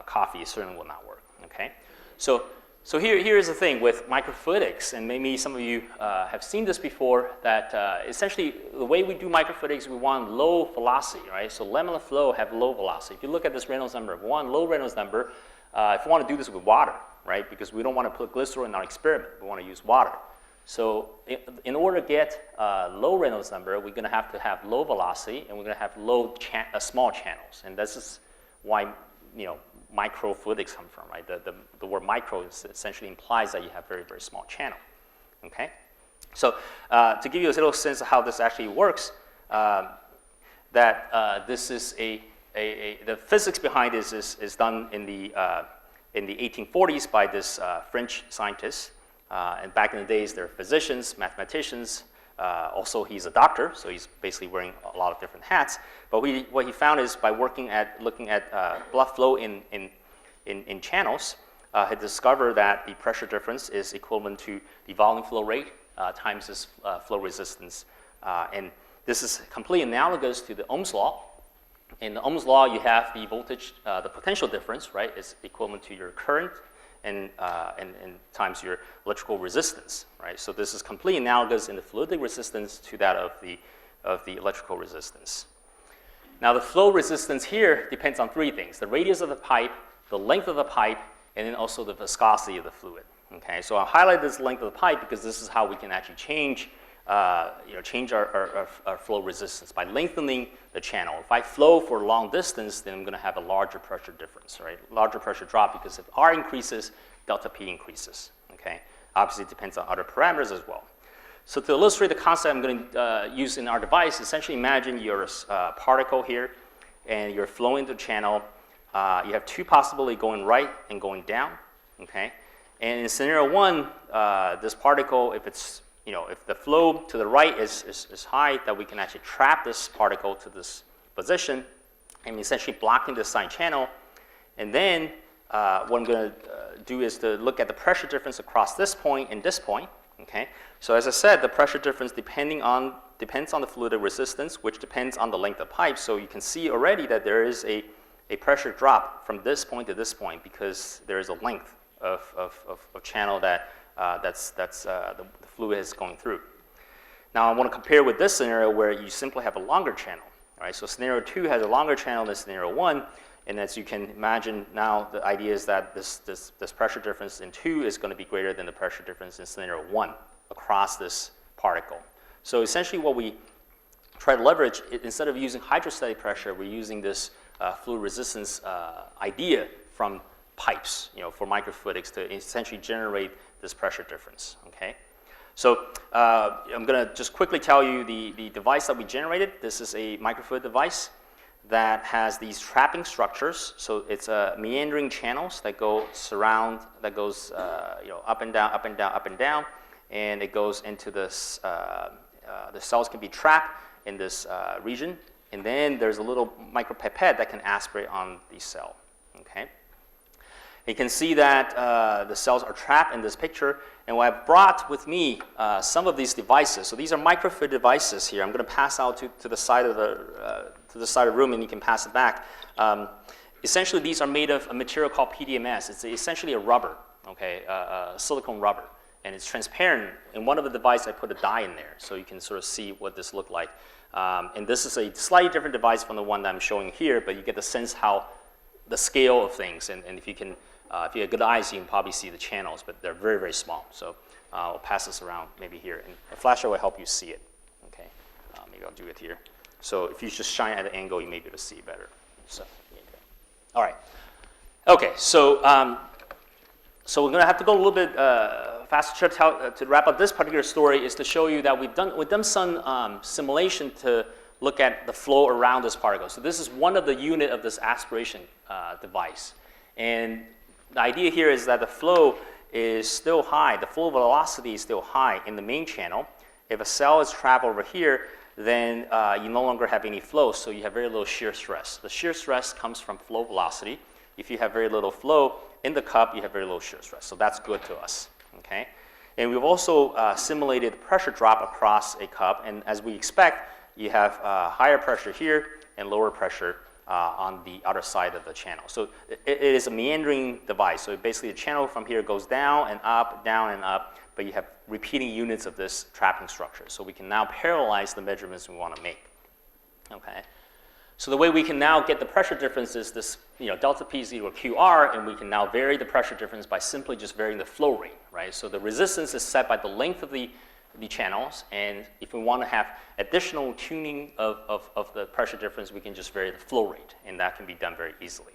coffee, it certainly will not work, okay? So here's the thing with microfluidics, and maybe some of you have seen this before, that essentially the way we do microfluidics, we want low velocity, right? So laminar flow have low velocity. If you look at this Reynolds number, we want low Reynolds number if we want to do this with water, right? Because we don't want to put glycerol in our experiment. We want to use water. So in order to get low Reynolds number, we're going to have low velocity, and we're going to have small channels. And this is why, microfluidics come from, right? The word micro essentially implies that you have very, very small channel, okay? So to give you a little sense of how this actually works, this is the physics behind this is done in the 1840s by this French scientist. And back in the days, there are physicians, mathematicians. Also, he's a doctor, so he's basically wearing a lot of different hats. But what he found is by looking at blood flow in channels, he discovered that the pressure difference is equivalent to the volume flow rate times this flow resistance. And this is completely analogous to the Ohm's law. In the Ohm's law, you have the voltage, the potential difference, right, is equivalent to your current and times your electrical resistance, right? So this is completely analogous in the fluidic resistance to that of the electrical resistance. Now the flow resistance here depends on three things: the radius of the pipe, the length of the pipe, and then also the viscosity of the fluid. Okay, so I'll highlight this length of the pipe because this is how we can actually change our flow resistance by lengthening the channel. If I flow for a long distance, then I'm going to have a larger pressure difference, right? Larger pressure drop, because if R increases, delta P increases, okay? Obviously, it depends on other parameters as well. So to illustrate the concept I'm going to use in our device, essentially imagine your particle here, and you're flowing the channel, you have two possibilities, going right and going down, okay? And in scenario 1, this particle, if it's, if the flow to the right is high, that we can actually trap this particle to this position and essentially blocking the side channel. And then what I'm going to do is to look at the pressure difference across this point and this point, okay? So as I said, the pressure difference depends on the fluidic resistance, which depends on the length of pipe. So you can see already that there is a pressure drop from this point to this point because there is a length of channel that the fluid is going through. Now I want to compare with this scenario where you simply have a longer channel, right? So scenario 2 has a longer channel than scenario 1, and as you can imagine now, the idea is that this pressure difference in 2 is going to be greater than the pressure difference in scenario 1 across this particle. So essentially what we try to leverage, instead of using hydrostatic pressure, we're using this fluid resistance idea from pipes, for microfluidics to essentially generate this pressure difference, okay? So I'm going to just quickly tell you the device that we generated. This is a microfluidic device that has these trapping structures. So it's meandering channels that go up and down, up and down, up and down, and it goes into this, the cells can be trapped in this region, and then there's a little micropipette that can aspirate on the cell, okay? You can see that the cells are trapped in this picture, and what I've brought with me some of these devices. So these are microfluidic devices here. I'm going to pass out to the side of the room, and you can pass it back. Essentially, these are made of a material called PDMS. It's essentially a rubber, okay, silicone rubber, and it's transparent. In one of the devices, I put a dye in there, so you can sort of see what this looks like. And this is a slightly different device from the one that I'm showing here, but you get the sense how the scale of things, and if you can. If you have good eyes, you can probably see the channels, but they're very, very small. So I'll pass this around maybe here, and a flasher will help you see it. Okay, maybe I'll do it here. So if you just shine at an angle, you may be able to see it better. So, all right. Okay, so so we're going to have to go a little bit faster to wrap up this particular story. Is to show you that we've done some simulation to look at the flow around this particle. So this is one of the unit of this aspiration device, and the idea here is that the flow is still high. The flow velocity is still high in the main channel. If a cell is trapped over here, then you no longer have any flow, so you have very little shear stress. The shear stress comes from flow velocity. If you have very little flow in the cup, you have very little shear stress, so that's good to us, okay? And we've also simulated pressure drop across a cup, and as we expect, you have higher pressure here and lower pressure on the other side of the channel. So it is a meandering device. So basically the channel from here goes down and up, but you have repeating units of this trapping structure. So we can now parallelize the measurements we want to make. Okay. So the way we can now get the pressure difference is this, delta P is equal to QR, and we can now vary the pressure difference by simply just varying the flow rate, right? So the resistance is set by the length of the channels, and if we want to have additional tuning of the pressure difference, we can just vary the flow rate, and that can be done very easily.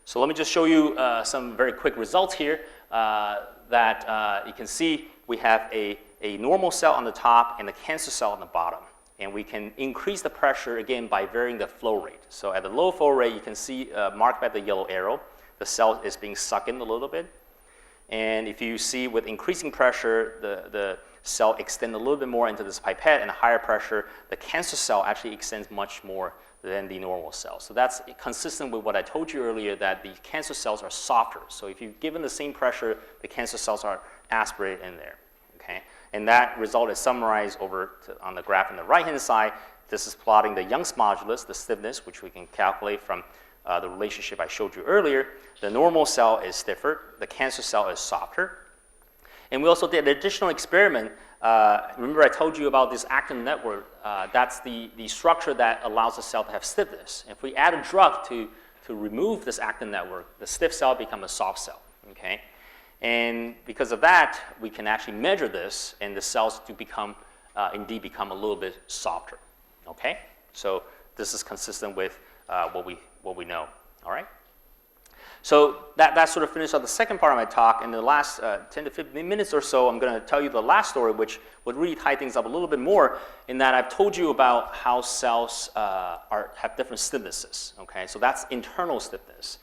So let me just show you some very quick results here that you can see we have a normal cell on the top and a cancer cell on the bottom, and we can increase the pressure again by varying the flow rate. So at the low flow rate, you can see marked by the yellow arrow, the cell is being sucked in a little bit, and if you see with increasing pressure, the cell extends a little bit more into this pipette, and a higher pressure, the cancer cell actually extends much more than the normal cell. So that's consistent with what I told you earlier, that the cancer cells are softer. So if you've given the same pressure, the cancer cells are aspirated in there, okay? And that result is summarized on the graph on the right-hand side. This is plotting the Young's modulus, the stiffness, which we can calculate from the relationship I showed you earlier. The normal cell is stiffer, the cancer cell is softer. And we also did an additional experiment. Remember I told you about this actin network. That's the structure that allows the cell to have stiffness. If we add a drug to remove this actin network, the stiff cell becomes a soft cell, okay? And because of that, we can actually measure this, and the cells do indeed become a little bit softer, okay? So this is consistent with what we know, all right? So that sort of finished up the second part of my talk. In the last 10 to 15 minutes or so, I'm going to tell you the last story, which would really tie things up a little bit more, in that I've told you about how cells have different stiffnesses. Okay, so that's internal stiffness.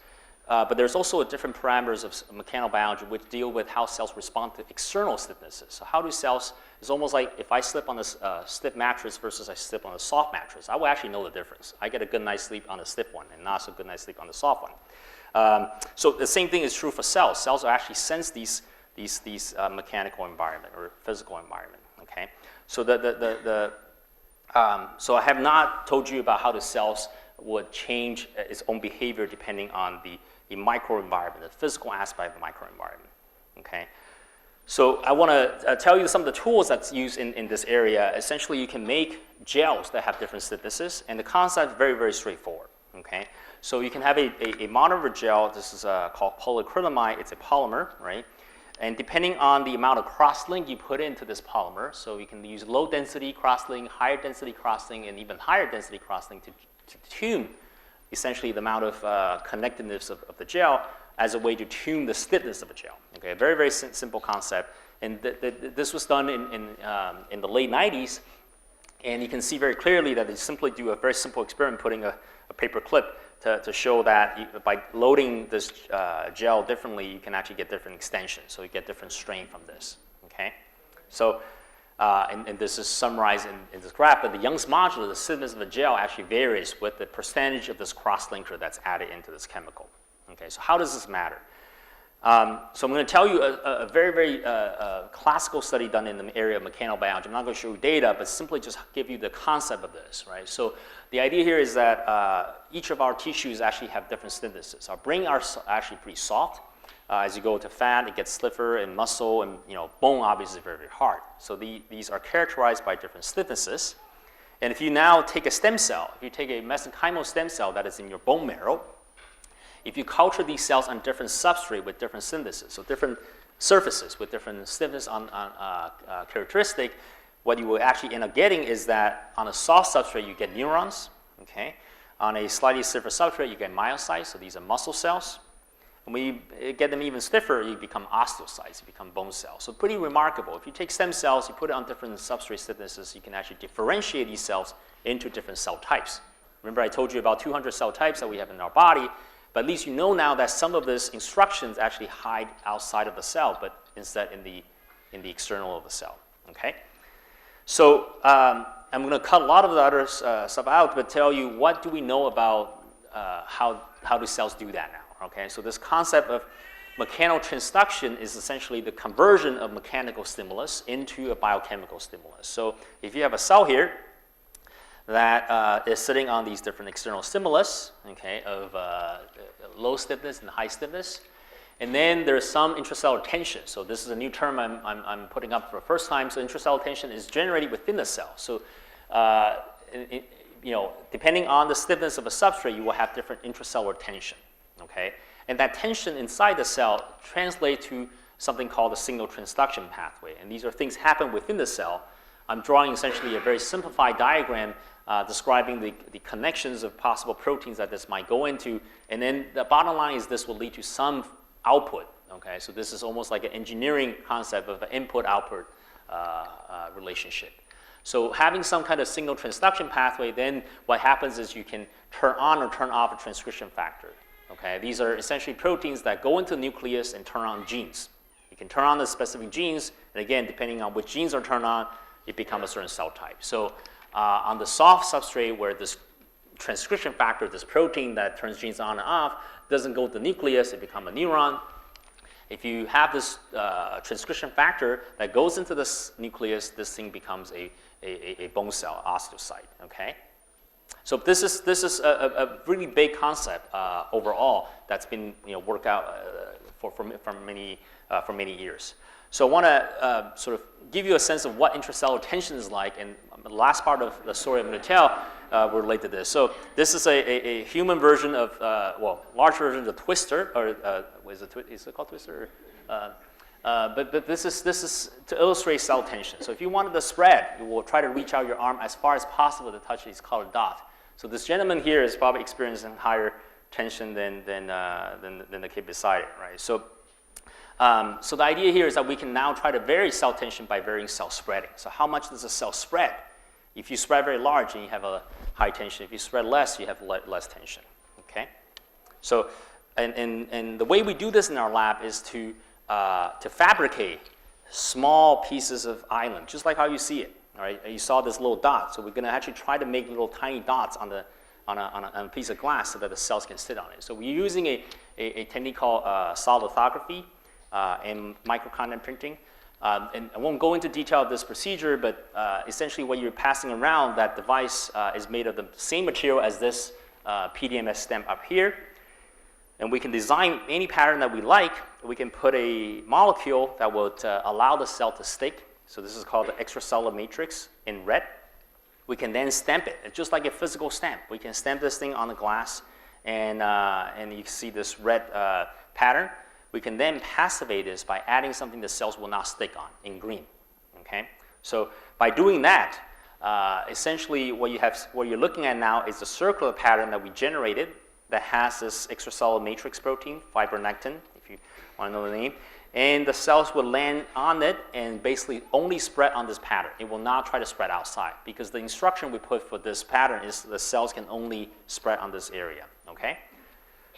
But there's also different parameters of mechanobiology which deal with how cells respond to external stiffnesses. So how do cells, it's almost like if I slip on a stiff mattress versus I slip on a soft mattress, I will actually know the difference. I get a good night's sleep on a stiff one and not so good night's sleep on the soft one. So the same thing is true for cells. Cells actually sense these mechanical environment or physical environment. Okay, so so I have not told you about how the cells would change its own behavior depending on the microenvironment, the physical aspect of the microenvironment. Okay, so I want to tell you some of the tools that's used in this area. Essentially, you can make gels that have different stiffnesses, and the concept is very, very straightforward. Okay. So you can have a monomer gel. This is called polyacrylamide. It's a polymer, right? And depending on the amount of cross-link you put into this polymer, so you can use low-density cross-link, higher-density cross-link, and even higher-density cross-link to tune essentially the amount of connectedness of the gel as a way to tune the stiffness of a gel. Okay, a very, very simple concept. And this was done in the late 90s, and you can see very clearly that they simply do a very simple experiment, putting a paper clip to show that by loading this gel differently, you can actually get different extensions. So you get different strain from this. Okay, so and this is summarized in this graph. But the Young's modulus, the stiffness of a gel, actually varies with the percentage of this cross-linker that's added into this chemical. Okay, so how does this matter? So I'm going to tell you a very, very classical study done in the area of mechanobiology. I'm not going to show you data, but simply just give you the concept of this, right? So the idea here is that each of our tissues actually have different stiffnesses. Our brain are actually pretty soft. As you go to fat, it gets stiffer, and muscle and bone obviously is very, very hard. So these are characterized by different stiffnesses. And if you now take a stem cell, if you take a mesenchymal stem cell that is in your bone marrow, if you culture these cells on different substrate with different stiffnesses, so different surfaces with different stiffness on characteristic, what you will actually end up getting is that on a soft substrate, you get neurons. Okay? On a slightly stiffer substrate, you get myocytes, so these are muscle cells. And when you get them even stiffer, you become osteocytes, you become bone cells. So pretty remarkable. If you take stem cells, you put it on different substrate stiffnesses, you can actually differentiate these cells into different cell types. Remember I told you about 200 cell types that we have in our body, but at least you know now that some of these instructions actually hide outside of the cell, but instead in the external of the cell. Okay? So I'm going to cut a lot of the other stuff out, but tell you what do we know about how do cells do that now. Okay, so this concept of mechanotransduction is essentially the conversion of mechanical stimulus into a biochemical stimulus. So if you have a cell here that is sitting on these different external stimulus, okay, of low stiffness and high stiffness, and then there's some intracellular tension. So this is a new term I'm putting up for the first time. So intracellular tension is generated within the cell. So depending on the stiffness of a substrate, you will have different intracellular tension. Okay, and that tension inside the cell translates to something called the signal transduction pathway. And these are things happen within the cell. I'm drawing essentially a very simplified diagram describing the connections of possible proteins that this might go into. And then the bottom line is this will lead to some output. Okay, so this is almost like an engineering concept of an input-output relationship. So having some kind of signal transduction pathway, then what happens is you can turn on or turn off a transcription factor. Okay, these are essentially proteins that go into the nucleus and turn on genes. You can turn on the specific genes, and again, depending on which genes are turned on, it becomes a certain cell type. So on the soft substrate where this transcription factor, this protein that turns genes on and off, doesn't go to the nucleus, it becomes a neuron. If you have this transcription factor that goes into this nucleus, this thing becomes a bone cell, osteocyte. Okay. So this is a really big concept overall that's been worked out for many years. So I want to sort of give you a sense of what intracellular tension is like, and the last part of the story I'm going to tell will relate to this. So this is a human version of large version of the twister, or is it called twister? But this is to illustrate cell tension. So if you wanted to spread, you will try to reach out your arm as far as possible to touch these colored dots. So this gentleman here is probably experiencing higher tension than the kid beside it, right? So the idea here is that we can now try to vary cell tension by varying cell spreading. So how much does a cell spread? If you spread very large, then you have a high tension. If you spread less, you have less tension, okay? So, and the way we do this in our lab is to fabricate small pieces of island, just like how you see it, all right? You saw this little dot, so we're gonna actually try to make little tiny dots on a piece of glass so that the cells can sit on it. So we're using a technique called solid lithography and microcontent printing. And I won't go into detail of this procedure, but essentially what you're passing around, that device is made of the same material as this PDMS stem up here. And we can design any pattern that we like. We can put a molecule that would allow the cell to stick. So this is called the extracellular matrix in red. We can then stamp it. It's just like a physical stamp. We can stamp this thing on the glass, and you can see this red pattern. We can then passivate this by adding something the cells will not stick on in green, okay? So by doing that, essentially what you're looking at now is the circular pattern that we generated that has this extracellular matrix protein, fibronectin, if you want to know the name, and the cells will land on it and basically only spread on this pattern. It will not try to spread outside because the instruction we put for this pattern is the cells can only spread on this area, okay?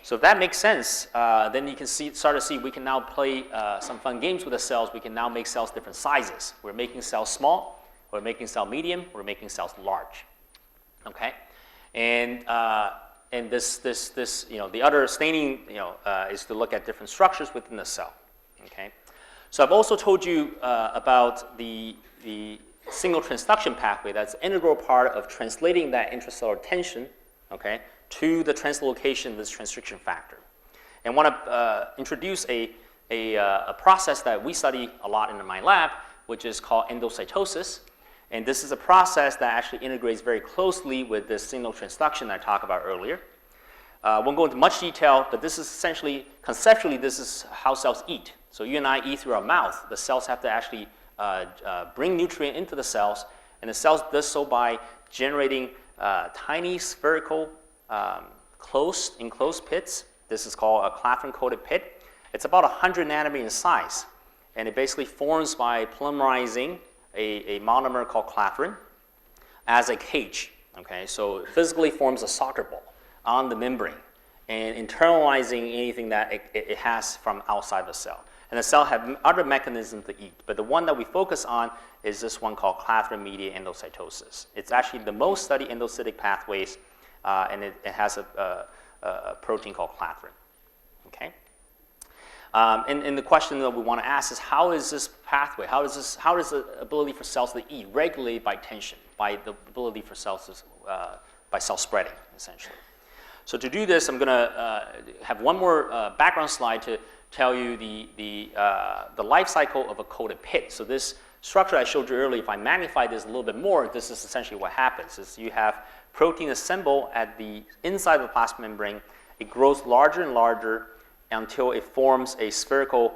So if that makes sense, then you can start to see we can now play some fun games with the cells. We can now make cells different sizes. We're making cells small, we're making cells medium, we're making cells large, okay? And this the other staining, is to look at different structures within the cell, okay? So I've also told you about the signal transduction pathway. That's an integral part of translating that intracellular tension, okay, to the translocation of this transcription factor. And I want to introduce a process that we study a lot in my lab, which is called endocytosis. And this is a process that actually integrates very closely with this signal transduction that I talked about earlier. I won't go into much detail, but this is essentially, conceptually, this is how cells eat. So you and I eat through our mouth. The cells have to actually bring nutrient into the cells, and the cells does so by generating tiny spherical enclosed pits. This is called a clathrin-coated pit. It's about 100 nanometer in size, and it basically forms by polymerizing a monomer called clathrin as a cage. Okay, so it physically forms a soccer ball on the membrane and internalizing anything that it has from outside the cell. And the cell have other mechanisms to eat, but the one that we focus on is this one called clathrin-mediated endocytosis. It's actually the most studied endocytic pathways, and it has a protein called clathrin. Okay. And the question that we want to ask is, how is this pathway? How does the ability for cells to eat regulate by tension, by the ability for cells to, by cell spreading, essentially? So to do this, I'm going to have one more background slide to tell you the life cycle of a coated pit. So this structure I showed you earlier, if I magnify this a little bit more, this is essentially what happens. Is you have protein assembled at the inside of the plasma membrane. It grows larger and larger until it forms a spherical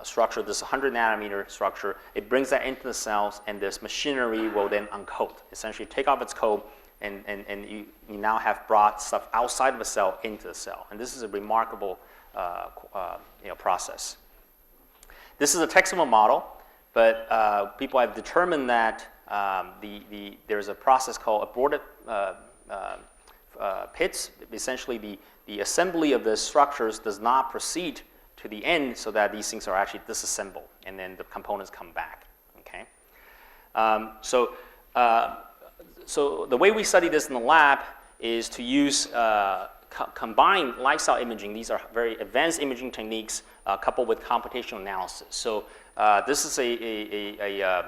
structure, this 100 nanometer structure. It brings that into the cells, and this machinery will then uncoat, essentially take off its coat, and you now have brought stuff outside of the cell into the cell. And this is a remarkable process. This is a textile model, but people have determined that there's a process called aborted pits. Essentially, the assembly of the structures does not proceed to the end, so that these things are actually disassembled, and then the components come back. Okay. So the way we study this in the lab is to use combined lifestyle imaging. These are very advanced imaging techniques coupled with computational analysis. So this is a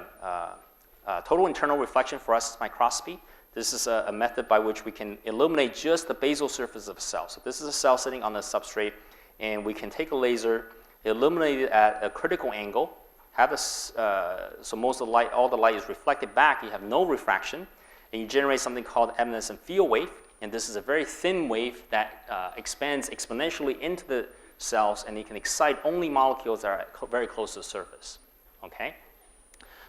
total internal reflection fluorescence microscopy. This is a method by which we can illuminate just the basal surface of a cell. So this is a cell sitting on the substrate, and we can take a laser, illuminate it at a critical angle, have this, so most of the light, all the light is reflected back. You have no refraction, and you generate something called evanescent field wave. And this is a very thin wave that expands exponentially into the cells, and it can excite only molecules that are very close to the surface. Okay.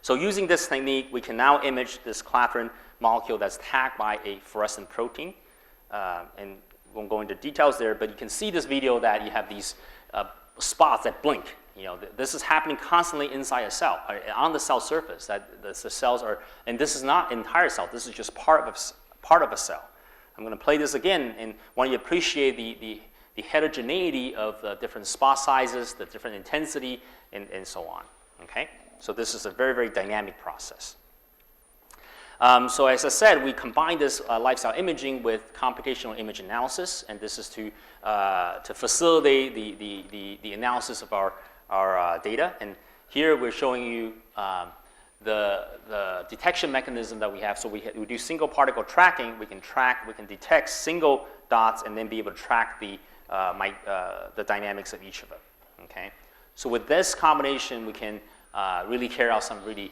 So using this technique, we can now image this clathrin molecule that's tagged by a fluorescent protein. And won't go into details there, but you can see this video that you have these spots that blink. This is happening constantly inside a cell, on the cell surface, that the cells are, and this is not entire cell, this is just part of a cell. I'm going to play this again and want you to appreciate the heterogeneity of the different spot sizes, the different intensity, and so on, okay? So this is a very, very dynamic process. So as I said, we combine this lifestyle imaging with computational image analysis, and this is to facilitate the analysis of our data. And here we're showing you the detection mechanism that we have. So we do single particle tracking. We can detect single dots and then be able to track the dynamics of each of them. Okay. So with this combination, we can really carry out some really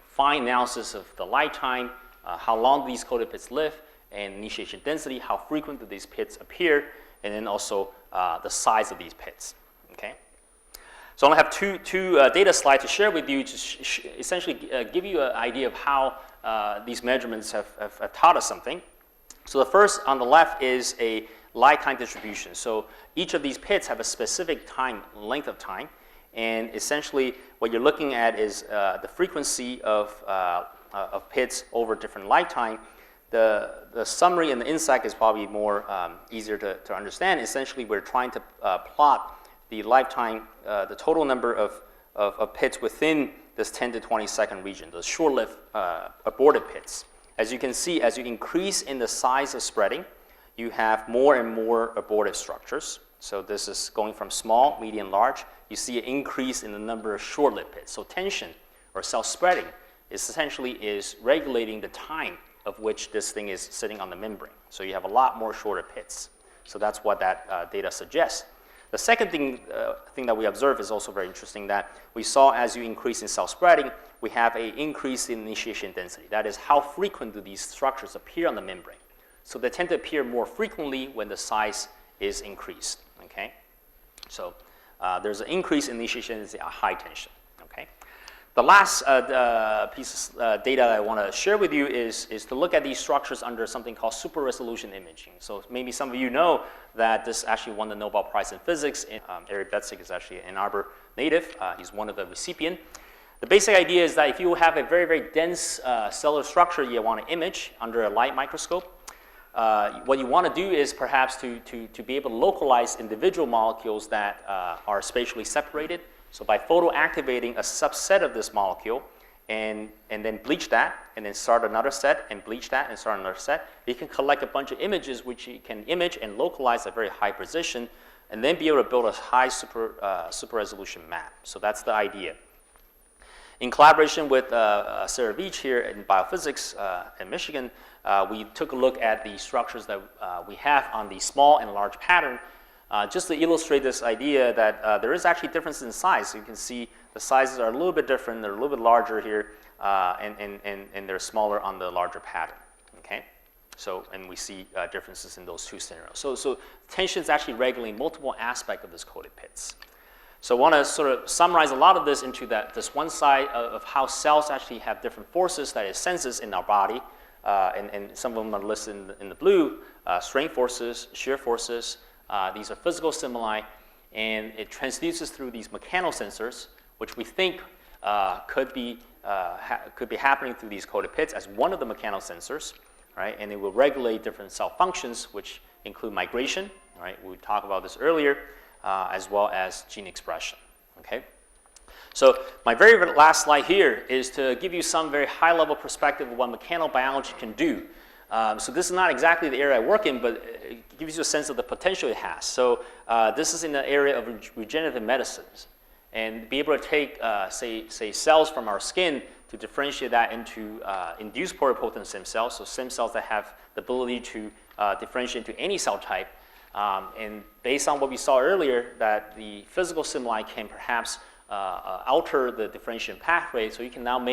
fine analysis of the lifetime, how long do these coated pits live, and initiation density, how frequent do these pits appear, and then also the size of these pits. Okay. So I only have two data slides to share with you to essentially give you an idea of how these measurements have taught us something. So the first on the left is a lifetime distribution. So each of these pits have a specific length of time, and essentially what you're looking at is the frequency of pits over different lifetime. The summary and the insight is probably more easier to understand. Essentially, we're trying to plot the lifetime, the total number of pits within this 10 to 20 second region, the short-lived aborted pits. As you can see, as you increase in the size of spreading, you have more and more abortive structures. So this is going from small, medium, large. You see an increase in the number of short-lived pits. So tension or cell spreading essentially is regulating the time of which this thing is sitting on the membrane. So you have a lot more shorter pits. So that's what that data suggests. The second thing that we observe is also very interesting, that we saw as you increase in cell spreading, we have an increase in initiation density. That is, how frequent do these structures appear on the membrane? So they tend to appear more frequently when the size is increased. Okay? So there's an increase in initiation density at high tension. Okay? The last piece of data I want to share with you is to look at these structures under something called super resolution imaging. So maybe some of you know that this actually won the Nobel Prize in Physics. Eric Betzig is actually an Arbor native. He's one of the recipients. The basic idea is that if you have a very, very dense cellular structure you want to image under a light microscope, what you want to do is perhaps to be able to localize individual molecules that are spatially separated. So by photoactivating a subset of this molecule and then bleach that, and then start another set, and bleach that, and start another set, you can collect a bunch of images which you can image and localize at very high precision, and then be able to build a high super resolution map. So that's the idea. In collaboration with Sarah Veach here in biophysics in Michigan, we took a look at the structures that we have on the small and large pattern, just to illustrate this idea that there is actually difference in size. So you can see the sizes are a little bit different. They're a little bit larger here, and they're smaller on the larger pattern. Okay, so and we see differences in those two scenarios. So tension is actually regulating multiple aspects of this coated pits. So I want to sort of summarize a lot of this into this one side of how cells actually have different forces, that is senses in our body, and some of them are listed in the blue: strain forces, shear forces. These are physical stimuli, and it transduces through these mechanosensors, which we think could be happening through these coated pits as one of the mechanosensors, right? And it will regulate different cell functions, which include migration, right? We talked about this earlier, as well as gene expression. Okay. So my very last slide here is to give you some very high-level perspective of what mechanobiology can do. So this is not exactly the area I work in, but it gives you a sense of the potential it has. So this is in the area of regenerative medicines, and be able to take, say cells from our skin to differentiate that into induced pluripotent stem cells, so stem cells that have the ability to differentiate into any cell type. And based on what we saw earlier, that the physical stimuli can perhaps alter the differentiation pathway, so you can now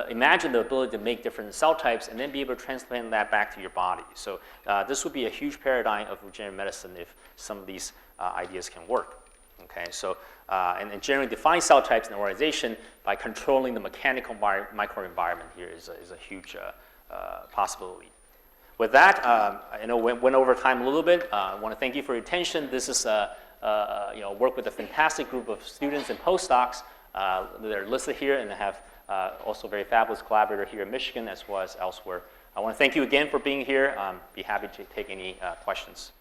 imagine the ability to make different cell types and then be able to transplant that back to your body. So this would be a huge paradigm of regenerative medicine if some of these ideas can work. Okay, so and generally define cell types in the organization by controlling the mechanical microenvironment here is a huge possibility. with that, I know we went over time a little bit. I want to thank you for your attention. This is work with a fantastic group of students and postdocs. They're listed here, and I have also a very fabulous collaborator here in Michigan as well as elsewhere. I want to thank you again for being here. Be happy to take any questions.